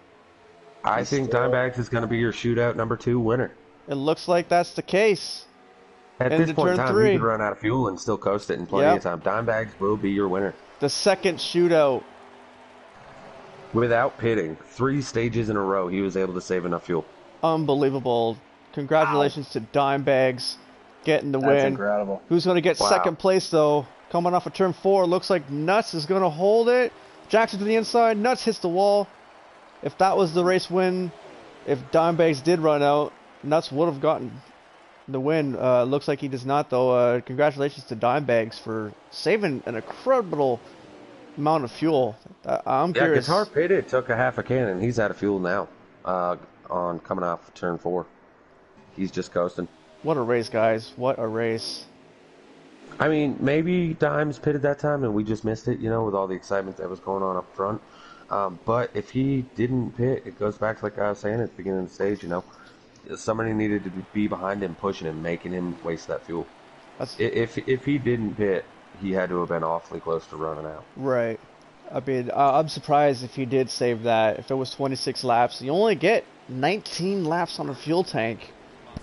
Speaker 2: I
Speaker 1: He's
Speaker 2: think
Speaker 1: still.
Speaker 2: Dimebacks is going to be your shootout #2 winner.
Speaker 3: It looks like that's the case.
Speaker 2: At this
Speaker 3: Into
Speaker 2: point in
Speaker 3: turn
Speaker 2: time, you could
Speaker 3: 3.
Speaker 2: run out of fuel and still coast it in plenty of
Speaker 3: Yep.
Speaker 2: time. Dimebacks will be your winner.
Speaker 3: The second shootout.
Speaker 2: Without pitting, 3 stages in a row, he was able to save enough fuel.
Speaker 3: Unbelievable. Congratulations to Dimebags getting the
Speaker 1: That's
Speaker 3: win.
Speaker 1: incredible.
Speaker 3: Who's going to get
Speaker 2: Wow.
Speaker 3: second place, though? Coming off of turn 4, looks like Nuts is going to hold it. Jackson to the inside. Nuts hits the wall. If that was the race win, if Dimebags did run out, Nuts would have gotten the win. Looks like he does not, though. Congratulations to Dimebags for saving an incredible amount of fuel. I'm
Speaker 2: Yeah,
Speaker 3: curious.
Speaker 2: Guitar pitted, took a half a can, and he's out of fuel now on coming off turn 4. He's just coasting.
Speaker 3: What a race, guys. What a race.
Speaker 2: I mean, maybe Dimes pitted that time and we just missed it, with all the excitement that was going on up front. But if he didn't pit, it goes back to like I was saying at the beginning of the stage, somebody needed to be behind him, pushing him, making him waste that fuel. If he didn't pit, he had to have been awfully close to running out.
Speaker 3: Right. I mean, I'm surprised if he did save that. If it was 26 laps, you only get 19 laps on a fuel tank.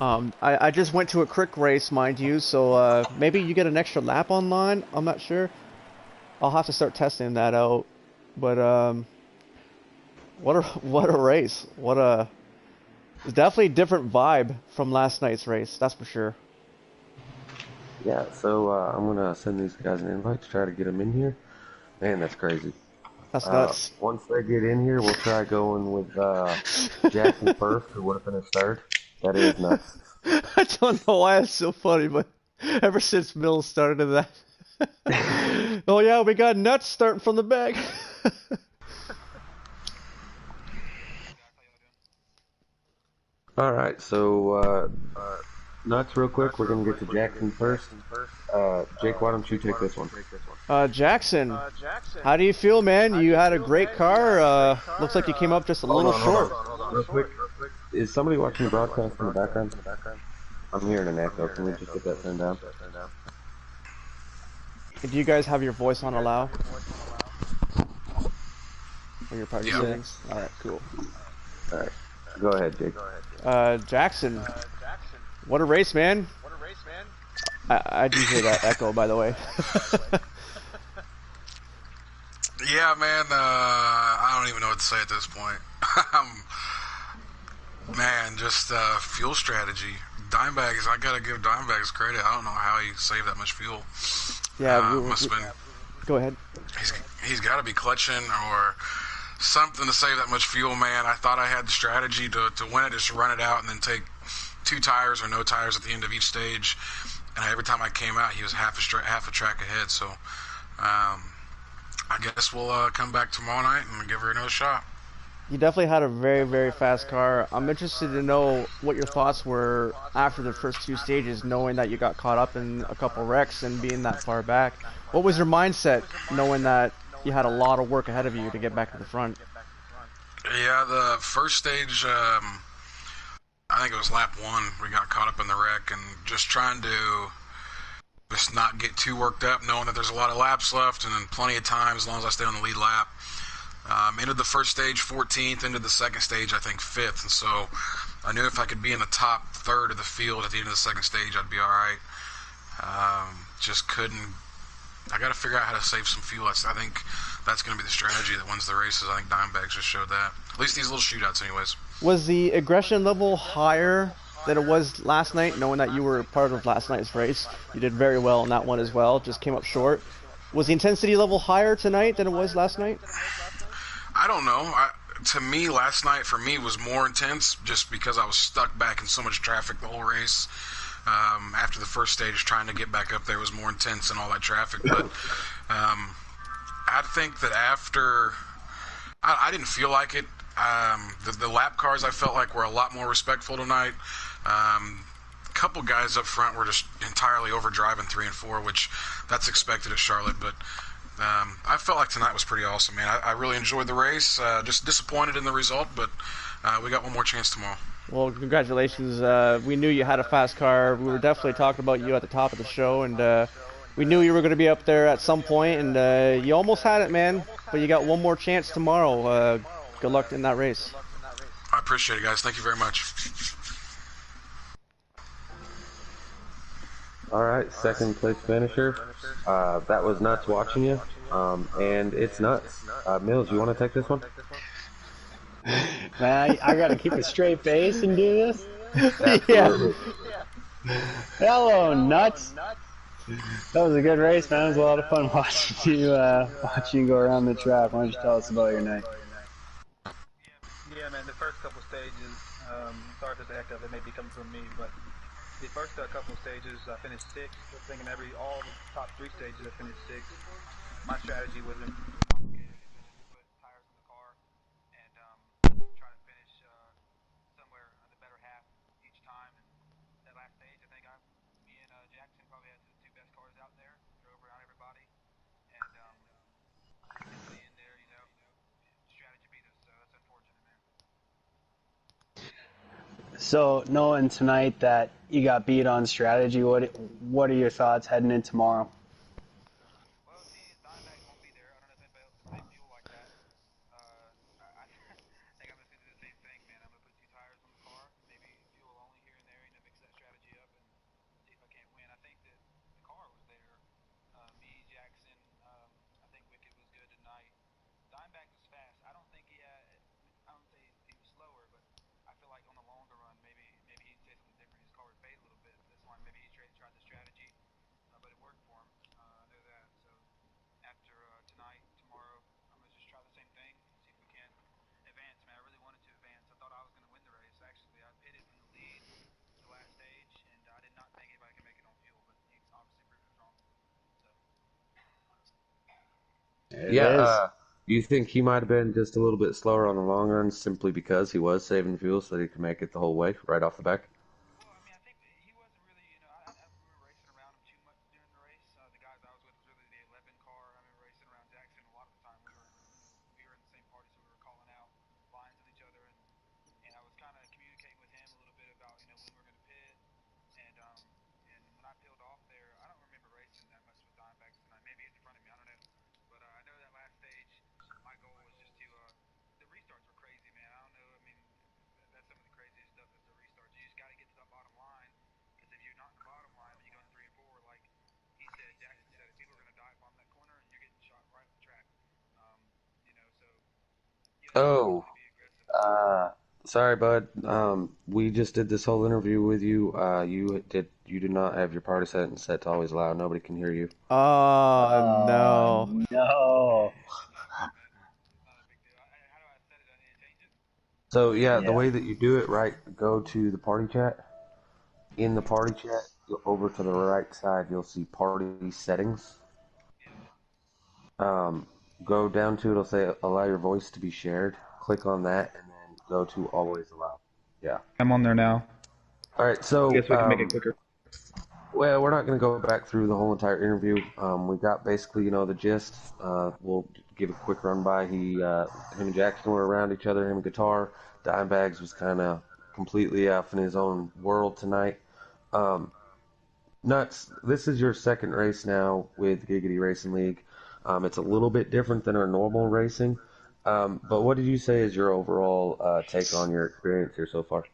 Speaker 3: I just went to a quick race, mind you, so maybe you get an extra lap online. I'm not sure. I'll have to start testing that out. But what a race! It's definitely a different vibe from last night's race. That's for sure.
Speaker 2: Yeah, so I'm gonna send these guys an invite to try to get them in here. Man, that's crazy.
Speaker 3: That's nuts.
Speaker 2: Once they get in here, we'll try going with Jackson first, who would have finished third. That is nuts.
Speaker 3: I don't know why it's so funny, but ever since Mills started that. Oh yeah, we got Nuts starting from the back.
Speaker 2: All right, so Nuts, real quick, we're gonna get to Jackson first. Jake, why don't you take this one?
Speaker 3: Jackson, how do you feel, man? You had a great car. Looks like you came up just a little short.
Speaker 2: Real quick, is somebody watching the broadcast in the background? I'm hearing an echo. Can we just get that turned down?
Speaker 3: Do you guys have your voice on allow? Or your party settings? Alright, cool.
Speaker 2: Alright, go ahead, Jake.
Speaker 3: Jackson, what a race, man. I do hear that echo, by the way.
Speaker 4: Yeah, man, I don't even know what to say at this point. Man, just fuel strategy. Dimebags, I gotta give Dimebags credit. I don't know how he saved that much fuel.
Speaker 3: Yeah,
Speaker 4: must have been.
Speaker 3: Go ahead.
Speaker 4: He's got to be clutching or something to save that much fuel, man. I thought I had the strategy to win it, just run it out and then take 2 tires or no tires at the end of each stage. And every time I came out, he was half a track ahead. So I guess we'll come back tomorrow night and give her another shot.
Speaker 3: You definitely had a very, very fast car. I'm interested to know what your thoughts were after the first 2 stages, knowing that you got caught up in a couple wrecks and being that far back. What was your mindset, knowing that you had a lot of work ahead of you to get back to the front?
Speaker 4: Yeah, the first stage, I think it was lap 1, we got caught up in the wreck and just trying to just not get too worked up, knowing that there's a lot of laps left and then plenty of time as long as I stay on the lead lap. Ended the first stage 14th, ended the second stage I think 5th, and so I knew if I could be in the top third of the field at the end of the second stage I'd be alright. Just couldn't. I got to figure out how to save some fuel. I think that's going to be the strategy that wins the races. I think Dimebags just showed that. At least these little shootouts anyways.
Speaker 3: Was the aggression level higher than it was last night, knowing that you were part of last night's race? You did very well in that one as well, just came up short. Was the intensity level higher tonight than it was last night?
Speaker 4: I don't know. To me, last night for me was more intense just because I was stuck back in so much traffic the whole race. After the first stage, trying to get back up there was more intense and all that traffic. But I think that after, I didn't feel like it. The lap cars I felt like were a lot more respectful tonight. A couple guys up front were just entirely over driving 3 and 4, which that's expected at Charlotte. But I felt like tonight was pretty awesome, man. I really enjoyed the race. Just disappointed in the result, but we got one more chance tomorrow.
Speaker 3: Well, congratulations. We knew you had a fast car. We were definitely talking about you at the top of the show, and we knew you were going to be up there at some point, and you almost had it, man. But you got one more chance tomorrow. Good luck in that race.
Speaker 4: I appreciate it, guys. Thank you very much.
Speaker 5: All right, second place finisher. That was nuts watching you. And it's nuts. Mills, you want to take this one?
Speaker 1: Man, I got to keep a straight face and do this.
Speaker 3: Yeah.
Speaker 5: Absolutely.
Speaker 1: Hello, nuts. That was a good race, man. It was a lot of fun watching you go around the track. Why don't you tell us about your night?
Speaker 6: Yeah, man. The first couple stages, sorry for the heck of it, maybe coming from me, but the first couple stages, I finished sixth. I was thinking all the top 3 stages, I finished sixth. My strategy wasn't complicated. Put tires in the car and try to finish somewhere on the better half each time. And that last stage, I think me and Jackson probably had the 2 best cars out there. Drove around everybody, and at the end there, strategy beat us. So that's unfortunate, man.
Speaker 1: So, knowing tonight that you got beat on strategy, what are your thoughts heading in tomorrow?
Speaker 6: Well, see, Diamondback won't be there. I don't know if anybody else can say fuel like that. I think I'm just gonna do the same thing, man. I'm gonna put 2 tires on the car, maybe fuel only here and there, mix that strategy up and see if I can't win. I think that the car was there. Me, Jackson. I think Wicked was good tonight. Diamondback was fast. I don't think he had. I don't say he was slower, but I feel like on the longer run, maybe he'd say something different. His car would fade a little bit. This one, maybe he tried the strategy, but it worked for him. I know that. So after tonight, tomorrow, I'm gonna just try the same thing. See if we can advance, man. I really wanted to advance. I thought I was gonna win the race. Actually, I pitted from the lead the last stage, and I did not think anybody could make it on fuel, but he obviously proved us wrong. So.
Speaker 1: It
Speaker 5: Yeah,
Speaker 1: is.
Speaker 5: do you think he might have been just a little bit slower on the long run simply because he was saving fuel so that he could make it the whole way right off the back?
Speaker 6: Well, I mean, I think he wasn't really, I remember racing around him too much during the race. The guys I was with was really the 11 car. I remember racing around Jackson a lot of the time. We were in the same party, so we were calling out lines on each other, and I was kind of communicating with him a little bit about, when we were going to pit, and when I peeled off there, I don't remember racing that much with Diamondbacks tonight. Maybe in front of me, I don't know, but I know that last stage, my goal was just to, the restarts were crazy, man. I don't know, I mean, that's some of the craziest stuff is the restarts. You just got to get to the bottom line, because if you're not in the bottom line when you go in 3 and 4, like he said, Jackson said it, people are going to dive bomb that corner and you're getting shot right at the track. So you have to
Speaker 5: Oh,
Speaker 6: really be aggressive.
Speaker 5: uh, sorry, bud. We just did this whole interview with you. You did not have your party setting set to always loud. Nobody can hear you.
Speaker 3: Oh no.
Speaker 1: No.
Speaker 6: It's not a big deal. How do I set it? I need to change it?
Speaker 5: So yeah, the
Speaker 1: Yeah.
Speaker 5: way that you do it, right? Go to the party chat. In the party chat, over to the right side, you'll see party settings.
Speaker 6: Yeah.
Speaker 5: Um, Go down to it'll say allow your voice to be shared. Click on that, and then go to always allow. Yeah.
Speaker 6: I'm on there now.
Speaker 5: All right.
Speaker 6: I
Speaker 5: So
Speaker 6: guess we can make it quicker.
Speaker 5: well, we're not going to go back through the whole entire interview. We got basically, the gist. We'll give a quick run by. Him and Jackson were around each other. Him and guitar. Dimebags was kind of completely off in his own world tonight. Nuts. This is your second race now with Giggity Racing League. It's a little bit different than our normal racing. But what did you say is your overall take on your experience here so far?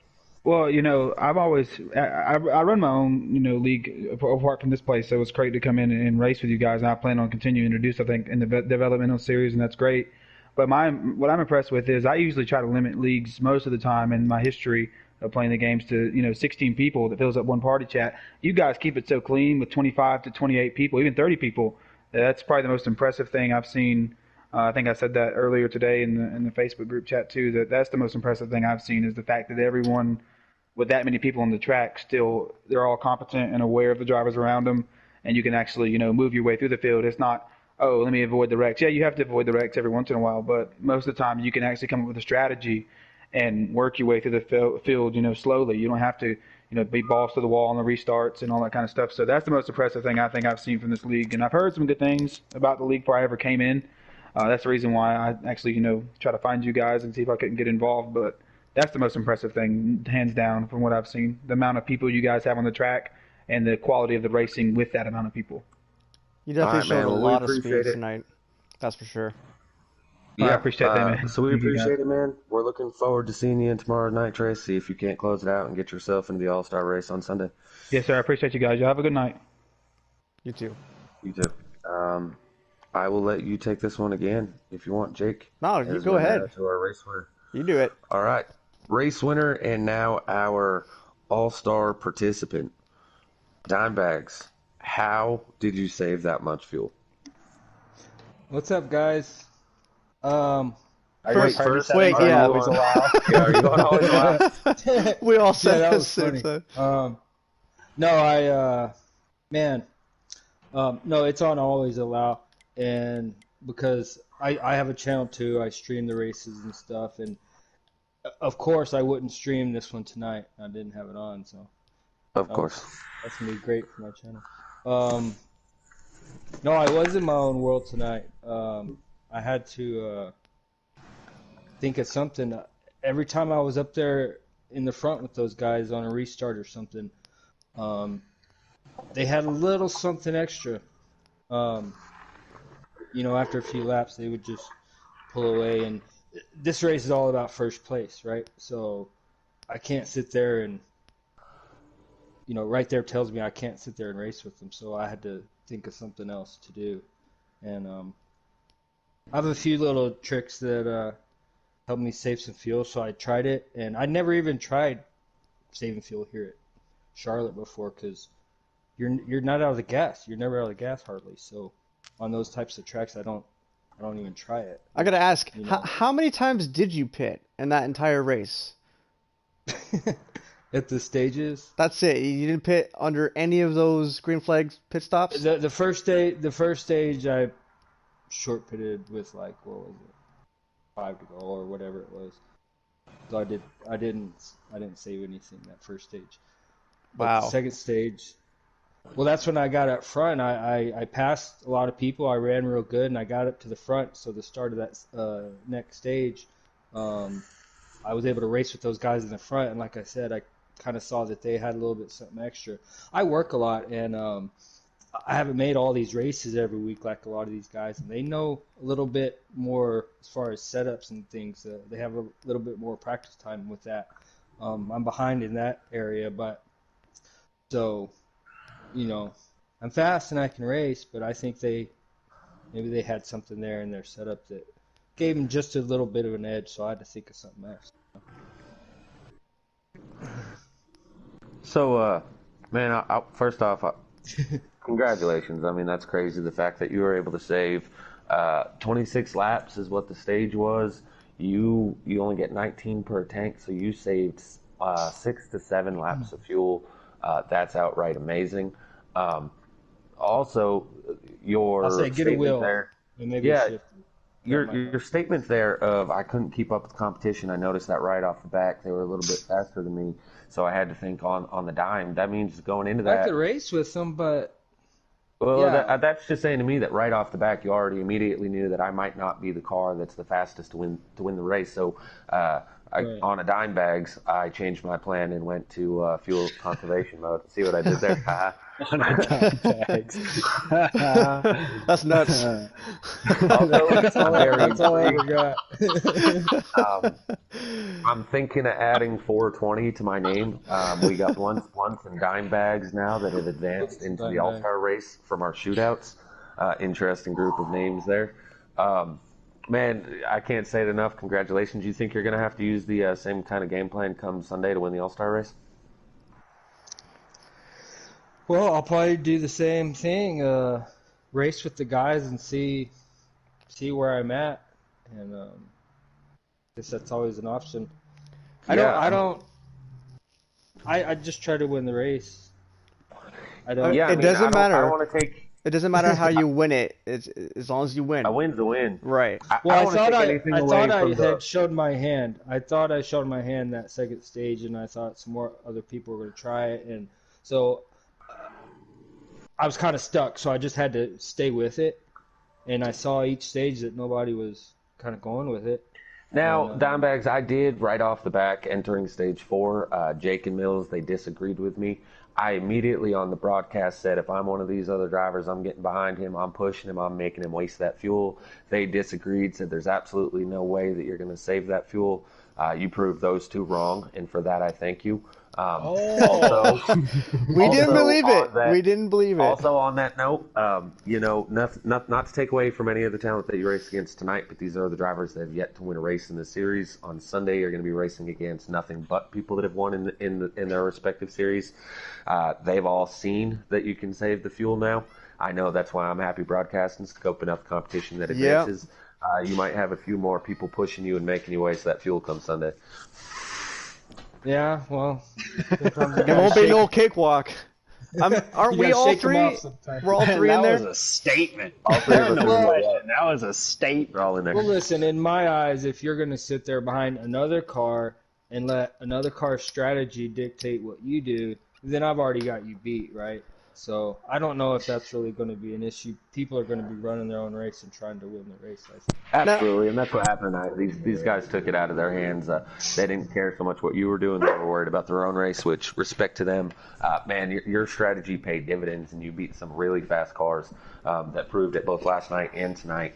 Speaker 6: Well, I've always I run my own league apart from this place, so it's great to come in and race with you guys. And I plan on continuing to do so, I think, in the developmental series, and that's great. But what I'm impressed with is I usually try to limit leagues most of the time in my history of playing the games to 16 people that fills up one party chat. You guys keep it so clean with 25 to 28 people, even 30 people. That's probably the most impressive thing I've seen. I think I said that earlier today in the Facebook group chat too. That's the most impressive thing I've seen is the fact that everyone with that many people on the track, still they're all competent and aware of the drivers around them, and you can actually move your way through the field. It's not, oh, let me avoid the wrecks. Yeah, you have to avoid the wrecks every once in a while, but most of the time you can actually come up with a strategy and work your way through the field slowly. You don't have to be balls to the wall on the restarts and all that kind of stuff. So that's the most impressive thing I think I've seen from this league, and I've heard some good things about the league before I ever came in. That's the reason why I actually try to find you guys and see if I couldn't get involved, but that's the most impressive thing, hands down, from what I've seen. The amount of people you guys have on the track and the quality of the racing with that amount of people.
Speaker 3: You
Speaker 5: All
Speaker 3: definitely
Speaker 5: right,
Speaker 3: showed
Speaker 5: man.
Speaker 3: a
Speaker 5: Well, we
Speaker 3: lot of speed
Speaker 5: appreciate it.
Speaker 3: tonight. That's for sure.
Speaker 6: I appreciate that, man.
Speaker 5: So we
Speaker 6: Thank you, guys.
Speaker 5: appreciate it, man. We're looking forward to seeing you in tomorrow night's race. See if you can't close it out and get yourself into the All-Star race on Sunday.
Speaker 6: Yes, sir. I appreciate you guys. Y'all have a good night.
Speaker 3: You too.
Speaker 5: You too. I will let you take this one again if you want, Jake.
Speaker 3: No, you go ahead.
Speaker 5: To our race winner.
Speaker 3: You do it.
Speaker 5: All right. Race winner and now our All-Star participant. Dimebags, how did you save that much fuel?
Speaker 7: What's up, guys?
Speaker 3: First,
Speaker 1: wait,
Speaker 3: yeah.
Speaker 1: Always allowed.
Speaker 5: Yeah, are you going always allowed?
Speaker 3: We all said
Speaker 7: that
Speaker 3: the
Speaker 7: was
Speaker 3: same
Speaker 7: funny.
Speaker 3: thing.
Speaker 7: No, no, it's on always allow, and because I have a channel too, I stream the races and stuff, and of course I wouldn't stream this one tonight. I didn't have it on, so
Speaker 5: Of course.
Speaker 7: that's gonna be great for my channel. No, I was in my own world tonight. I had to think of something. Every time I was up there in the front with those guys on a restart or something, they had a little something extra. After a few laps, they would just pull away. And this race is all about first place, right? So I can't sit there and, right there tells me I can't sit there and race with them. So I had to think of something else to do. And I have a few little tricks that helped me save some fuel. So I tried it, and I never even tried saving fuel here at Charlotte before because you're not out of the gas. You're never out of the gas hardly. So on those types of tracks, I don't even try it.
Speaker 3: I gotta ask, how many times did you pit in that entire race?
Speaker 7: At the stages.
Speaker 3: That's it. You didn't pit under any of those green flag pit stops?
Speaker 7: The first stage I short pitted with what was it, 5 to go or whatever it was. So I didn't save anything that first stage. But
Speaker 3: Wow.
Speaker 7: The second stage, well, that's when I got up front. I passed a lot of people. I ran real good, and I got up to the front. So the start of that next stage, I was able to race with those guys in the front. And like I said, I kind of saw that they had a little bit something extra. I work a lot, and I haven't made all these races every week like a lot of these guys, and they know a little bit more as far as setups and things. They have a little bit more practice time with that. I'm behind in that area, but so, I'm fast and I can race, but I think maybe they had something there in their setup that gave them just a little bit of an edge, so I had to think of something else.
Speaker 5: So, man, first off, congratulations. I mean, that's crazy. The fact that you were able to save 26 laps is what the stage was. You only get 19 per tank, so you saved 6 to 7 laps of fuel. That's outright amazing. Also, your
Speaker 7: I'll say get a wheel.
Speaker 5: there,
Speaker 7: And maybe
Speaker 5: yeah,
Speaker 7: shift.
Speaker 5: your statement there of I couldn't keep up with competition. I noticed that right off the back. They were a little bit faster than me, so I had to think on the dime. That means going into that.
Speaker 7: I could race with them, but
Speaker 5: Well,
Speaker 7: yeah.
Speaker 5: that's just saying to me that right off the back, you already immediately knew that I might not be the car that's the fastest to win the race. So,
Speaker 7: Right.
Speaker 5: on a dime bags, I changed my plan and went to fuel conservation mode. See what I did there?
Speaker 1: On a dime bags.
Speaker 3: That's nuts.
Speaker 7: That's all I ever got.
Speaker 5: I'm thinking of adding 420 to my name. We got blunts, and dime bags now that have advanced into the
Speaker 7: Dime
Speaker 5: All-Star race from our shootouts. Interesting group of names there. Man, I can't say it enough. Congratulations. You think you're going to have to use the same kind of game plan come Sunday to win the All-Star race?
Speaker 7: Well, I'll probably do the same thing. Race with the guys and see where I'm at, and I guess that's always an option. I just try to win the race. I don't.
Speaker 5: Yeah,
Speaker 3: It doesn't matter.
Speaker 5: I don't want to take.
Speaker 3: It doesn't matter how you win it. It's as long as you win.
Speaker 5: A win's a win.
Speaker 3: Right.
Speaker 7: Well, I
Speaker 5: don't wanna
Speaker 7: thought
Speaker 5: take anything
Speaker 7: I
Speaker 5: away
Speaker 7: thought I
Speaker 5: from the-
Speaker 7: had showed my hand. I thought I showed my hand that second stage, and I thought some more other people were going to try it, and so I was kind of stuck. So I just had to stay with it, and I saw each stage that nobody was kind of going with it.
Speaker 5: Now, Dimebags, I did right off the back entering stage 4. Jake and Mills, they disagreed with me. I immediately on the broadcast said, if I'm one of these other drivers, I'm getting behind him, I'm pushing him, I'm making him waste that fuel. They disagreed, said there's absolutely no way that you're going to save that fuel. You proved those two wrong, and for that I thank you. Also,
Speaker 3: We didn't believe it.
Speaker 5: that-
Speaker 3: We didn't believe it.
Speaker 5: Also, on that note, not to take away from any of the talent that you raced against tonight, but these are the drivers that have yet to win a race in the series. On Sunday, you're going to be racing against nothing but people that have won in their respective series. They've all seen that you can save the fuel now. I know that's why I'm happy broadcasting, scoping up the competition that advances. You might have a few more people pushing you and making you waste that fuel come Sunday.
Speaker 7: Yeah, well,
Speaker 3: It won't be no cakewalk. Aren't we all
Speaker 7: shake 'em
Speaker 3: three?
Speaker 7: off sometimes.
Speaker 3: We're all three in
Speaker 1: That was
Speaker 3: there.
Speaker 1: a statement.
Speaker 5: All three of us
Speaker 1: No
Speaker 5: are
Speaker 1: question. That was a statement.
Speaker 5: all in there.
Speaker 7: Well, listen, in my eyes, if you're going to sit there behind another car and let another car's strategy dictate what you do, then I've already got you beat, right? So I don't know if that's really going to be an issue. People are going to be running their own race and trying to win the race, I think.
Speaker 5: Absolutely, and that's what happened tonight. These guys took it out of their hands. They didn't care so much what you were doing. They were worried about their own race, which, respect to them. Man, your strategy paid dividends, and you beat some really fast cars that proved it both last night and tonight.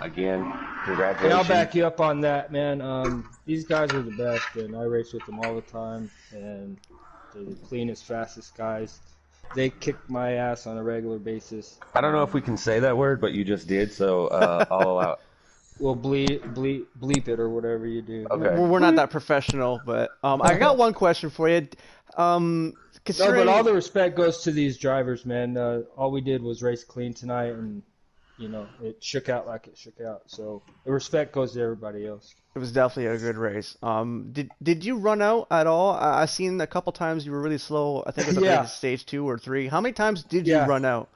Speaker 5: Again, congratulations.
Speaker 7: And I'll back you up on that, man. These guys are the best, and I race with them all the time, and they're the cleanest, fastest guys. They kick my ass on a regular basis.
Speaker 5: I don't know if we can say that word, but you just did, so I'll allow it.
Speaker 7: Well, bleep it or whatever you do.
Speaker 5: Okay.
Speaker 3: We're not that professional, but I got one question for you.
Speaker 7: No,
Speaker 3: Considering,
Speaker 7: but all the respect goes to these drivers, man. All we did was race clean tonight, and it shook out like it shook out. So the respect goes to everybody else.
Speaker 3: it was definitely a good race. Did you run out at all? I seen a couple times you were really slow. I think it was
Speaker 7: Yeah.
Speaker 3: maybe stage 2 or 3. How many times did you
Speaker 7: Yeah.
Speaker 3: run out?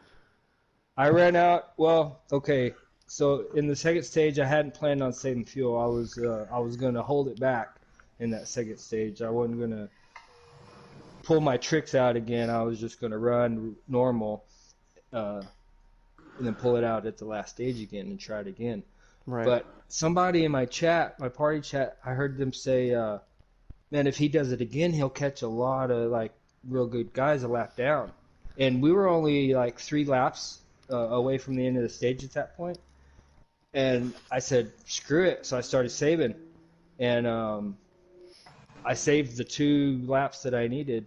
Speaker 7: I ran out. Well, okay. So in the second stage, I hadn't planned on saving fuel. I was gonna hold it back in that second stage. I wasn't gonna pull my tricks out again. I was just gonna run normal, and then pull it out at the last stage again and try it again.
Speaker 3: Right.
Speaker 7: But somebody in my chat, my party chat, I heard them say, man, if he does it again, he'll catch a lot of like real good guys a lap down. And we were only like 3 laps away from the end of the stage at that point. And I said, screw it. So I started saving. And I saved the 2 laps that I needed.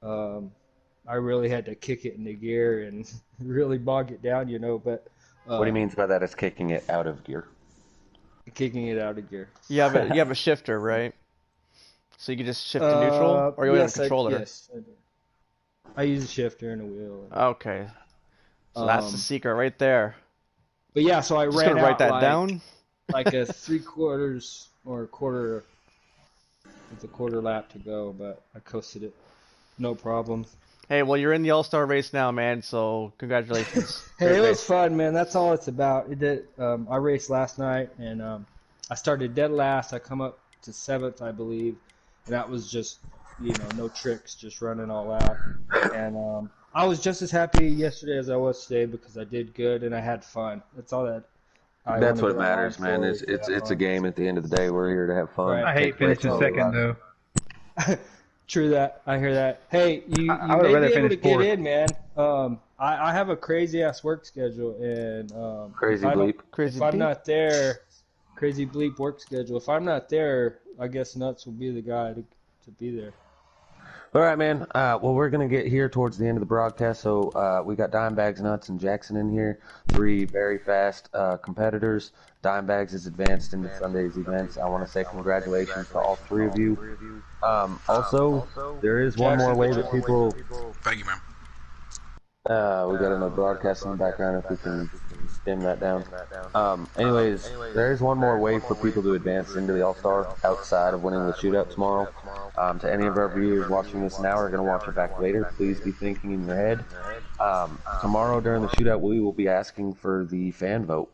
Speaker 7: I really had to kick it into gear and really bog it down, but
Speaker 5: What he means by that is kicking it out of gear.
Speaker 7: kicking it out of gear.
Speaker 3: You have a shifter, right? So you can just shift to neutral, or you have a controller?
Speaker 7: Yes, I do. I use a shifter and a wheel.
Speaker 3: Okay. So that's the secret right there.
Speaker 7: But yeah, so I
Speaker 3: Just
Speaker 7: ran
Speaker 3: gonna write
Speaker 7: out
Speaker 3: that
Speaker 7: like,
Speaker 3: down.
Speaker 7: like a 3/4 or a quarter with a quarter lap to go, but I coasted it. No problem.
Speaker 3: Hey, well, you're in the All-Star race now, man, so congratulations.
Speaker 7: Hey,
Speaker 3: Great
Speaker 7: it was
Speaker 3: race.
Speaker 7: fun, man. That's all it's about. I raced last night, and I started dead last. I come up to 7th, I believe, and that was just, no tricks, just running all out. And I was just as happy yesterday as I was today because I did good and I had fun. That's all that.
Speaker 5: That's what matters, man. It's a game at the end of the day. We're here to have fun.
Speaker 7: Right.
Speaker 6: I hate finishing second though.
Speaker 7: True that. I hear that. Hey, you
Speaker 6: I would
Speaker 7: may
Speaker 6: rather
Speaker 7: be able to
Speaker 6: finish
Speaker 7: get
Speaker 6: fourth.
Speaker 7: in, man. I have a crazy ass work schedule, and
Speaker 5: Crazy
Speaker 7: if I don't-
Speaker 5: bleep.
Speaker 3: Crazy
Speaker 7: If I'm
Speaker 3: beat.
Speaker 7: not there, crazy bleep work schedule. If I'm not there, I guess Nuts will be the guy to be there.
Speaker 5: All right, man. Well, we're going to get here towards the end of the broadcast. So we got Dimebags, Nuts, and Jackson in here. 3 very fast competitors. Dimebags is advanced into Sunday's events. I want to say congratulations to all 3 of you. Also, there is one more way that people...
Speaker 4: Thank you, man.
Speaker 5: we got another broadcast in the background if we can dim that down. Anyways, there is one more way for people to advance into the All-Star outside of winning the shootout tomorrow. To any of our viewers watching this now or going to watch it back later, please be thinking in your head. Tomorrow during the shootout, we will be asking for the fan vote.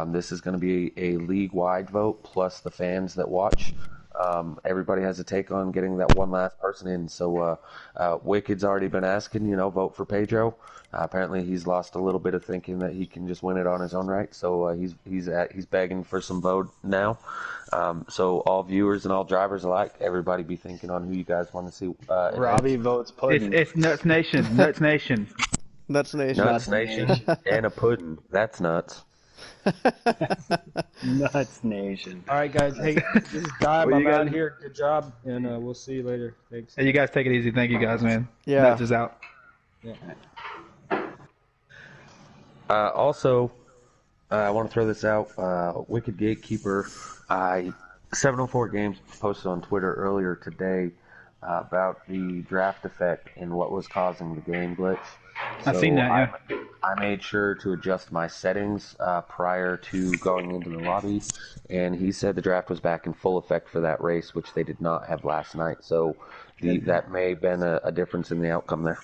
Speaker 5: This is going to be a league-wide vote plus the fans that watch. Everybody has a take on getting that one last person in. So Wicked's already been asking, vote for Pedro. Apparently, he's lost a little bit of thinking that he can just win it on his own right. So he's begging for some vote now. So all viewers and all drivers alike, everybody be thinking on who you guys want to see.
Speaker 1: Robbie votes pudding.
Speaker 6: It's Nuts Nation. Nuts Nation.
Speaker 3: Nuts Nation.
Speaker 5: Nuts Nation and a pudding. That's nuts.
Speaker 1: Nuts Nation.
Speaker 7: All right, guys. Hey, this is Dime.
Speaker 6: Well,
Speaker 7: I'm
Speaker 6: you guys-
Speaker 7: out of here. Good job, and we'll see you later. Thanks.
Speaker 6: Hey, you guys take it easy. Thank you guys, man.
Speaker 3: Yeah.
Speaker 6: Nuts is out.
Speaker 7: Yeah.
Speaker 5: Also, I want to throw this out. Wicked Gatekeeper, 704 Games posted on Twitter earlier today about the draft effect and what was causing the game glitch.
Speaker 6: I've seen that, yeah.
Speaker 5: I made sure to adjust my settings prior to going into the lobby, and he said the draft was back in full effect for that race, which they did not have last night. So that may have been a difference in the outcome there.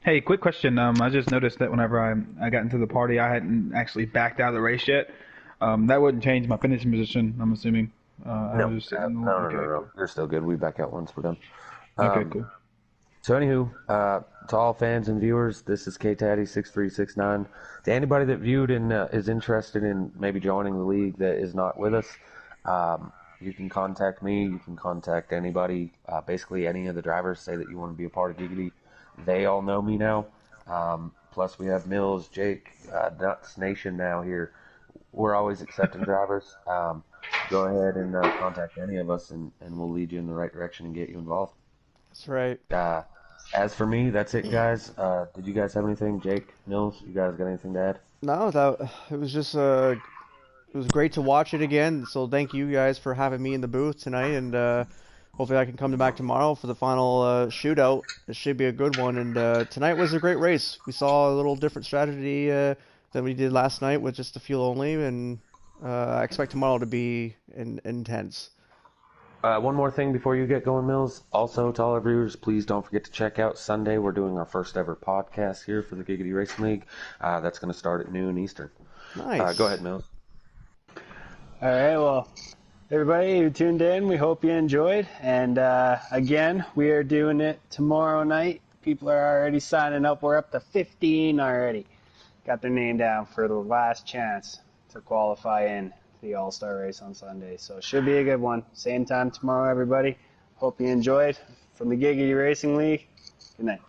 Speaker 6: Hey, quick question. I just noticed that whenever I got into the party, I hadn't actually backed out of the race yet. That wouldn't change my finishing position, I'm assuming.
Speaker 5: No,
Speaker 6: was just sitting there.
Speaker 5: no. You're still good. We back out once we're done.
Speaker 6: Okay, cool.
Speaker 5: So anywho, to all fans and viewers, this is KTaddy6369. To anybody that viewed and is interested in maybe joining the league that is not with us, you can contact me. You can contact anybody, basically any of the drivers. Say that you want to be a part of Giggity. They all know me now. Plus we have Mills, Jake, Nuts Nation now here. We're always accepting drivers. Go ahead and contact any of us, and we'll lead you in the right direction and get you involved.
Speaker 3: That's right.
Speaker 5: As for me, that's it, guys. Did you guys have anything? Jake, Mills, you guys got anything to add?
Speaker 3: No, it was just it was great to watch it again. So thank you guys for having me in the booth tonight, and hopefully I can come back tomorrow for the final shootout. It should be a good one. And tonight was a great race. We saw a little different strategy than we did last night with just the fuel only, and I expect tomorrow to be intense.
Speaker 5: One more thing before you get going, Mills. Also, to all our viewers, please don't forget to check out Sunday. We're doing our first ever podcast here for the Giggity Racing League. That's going to start at noon Eastern.
Speaker 3: Nice.
Speaker 5: Go ahead, Mills.
Speaker 1: All right, well, everybody who tuned in, we hope you enjoyed. And again, we are doing it tomorrow night. People are already signing up. We're up to 15 already. Got their name down for the last chance to qualify in the All-Star race on Sunday. So it should be a good one. Same time tomorrow, everybody. Hope you enjoyed. From the Giggity Racing League, good night.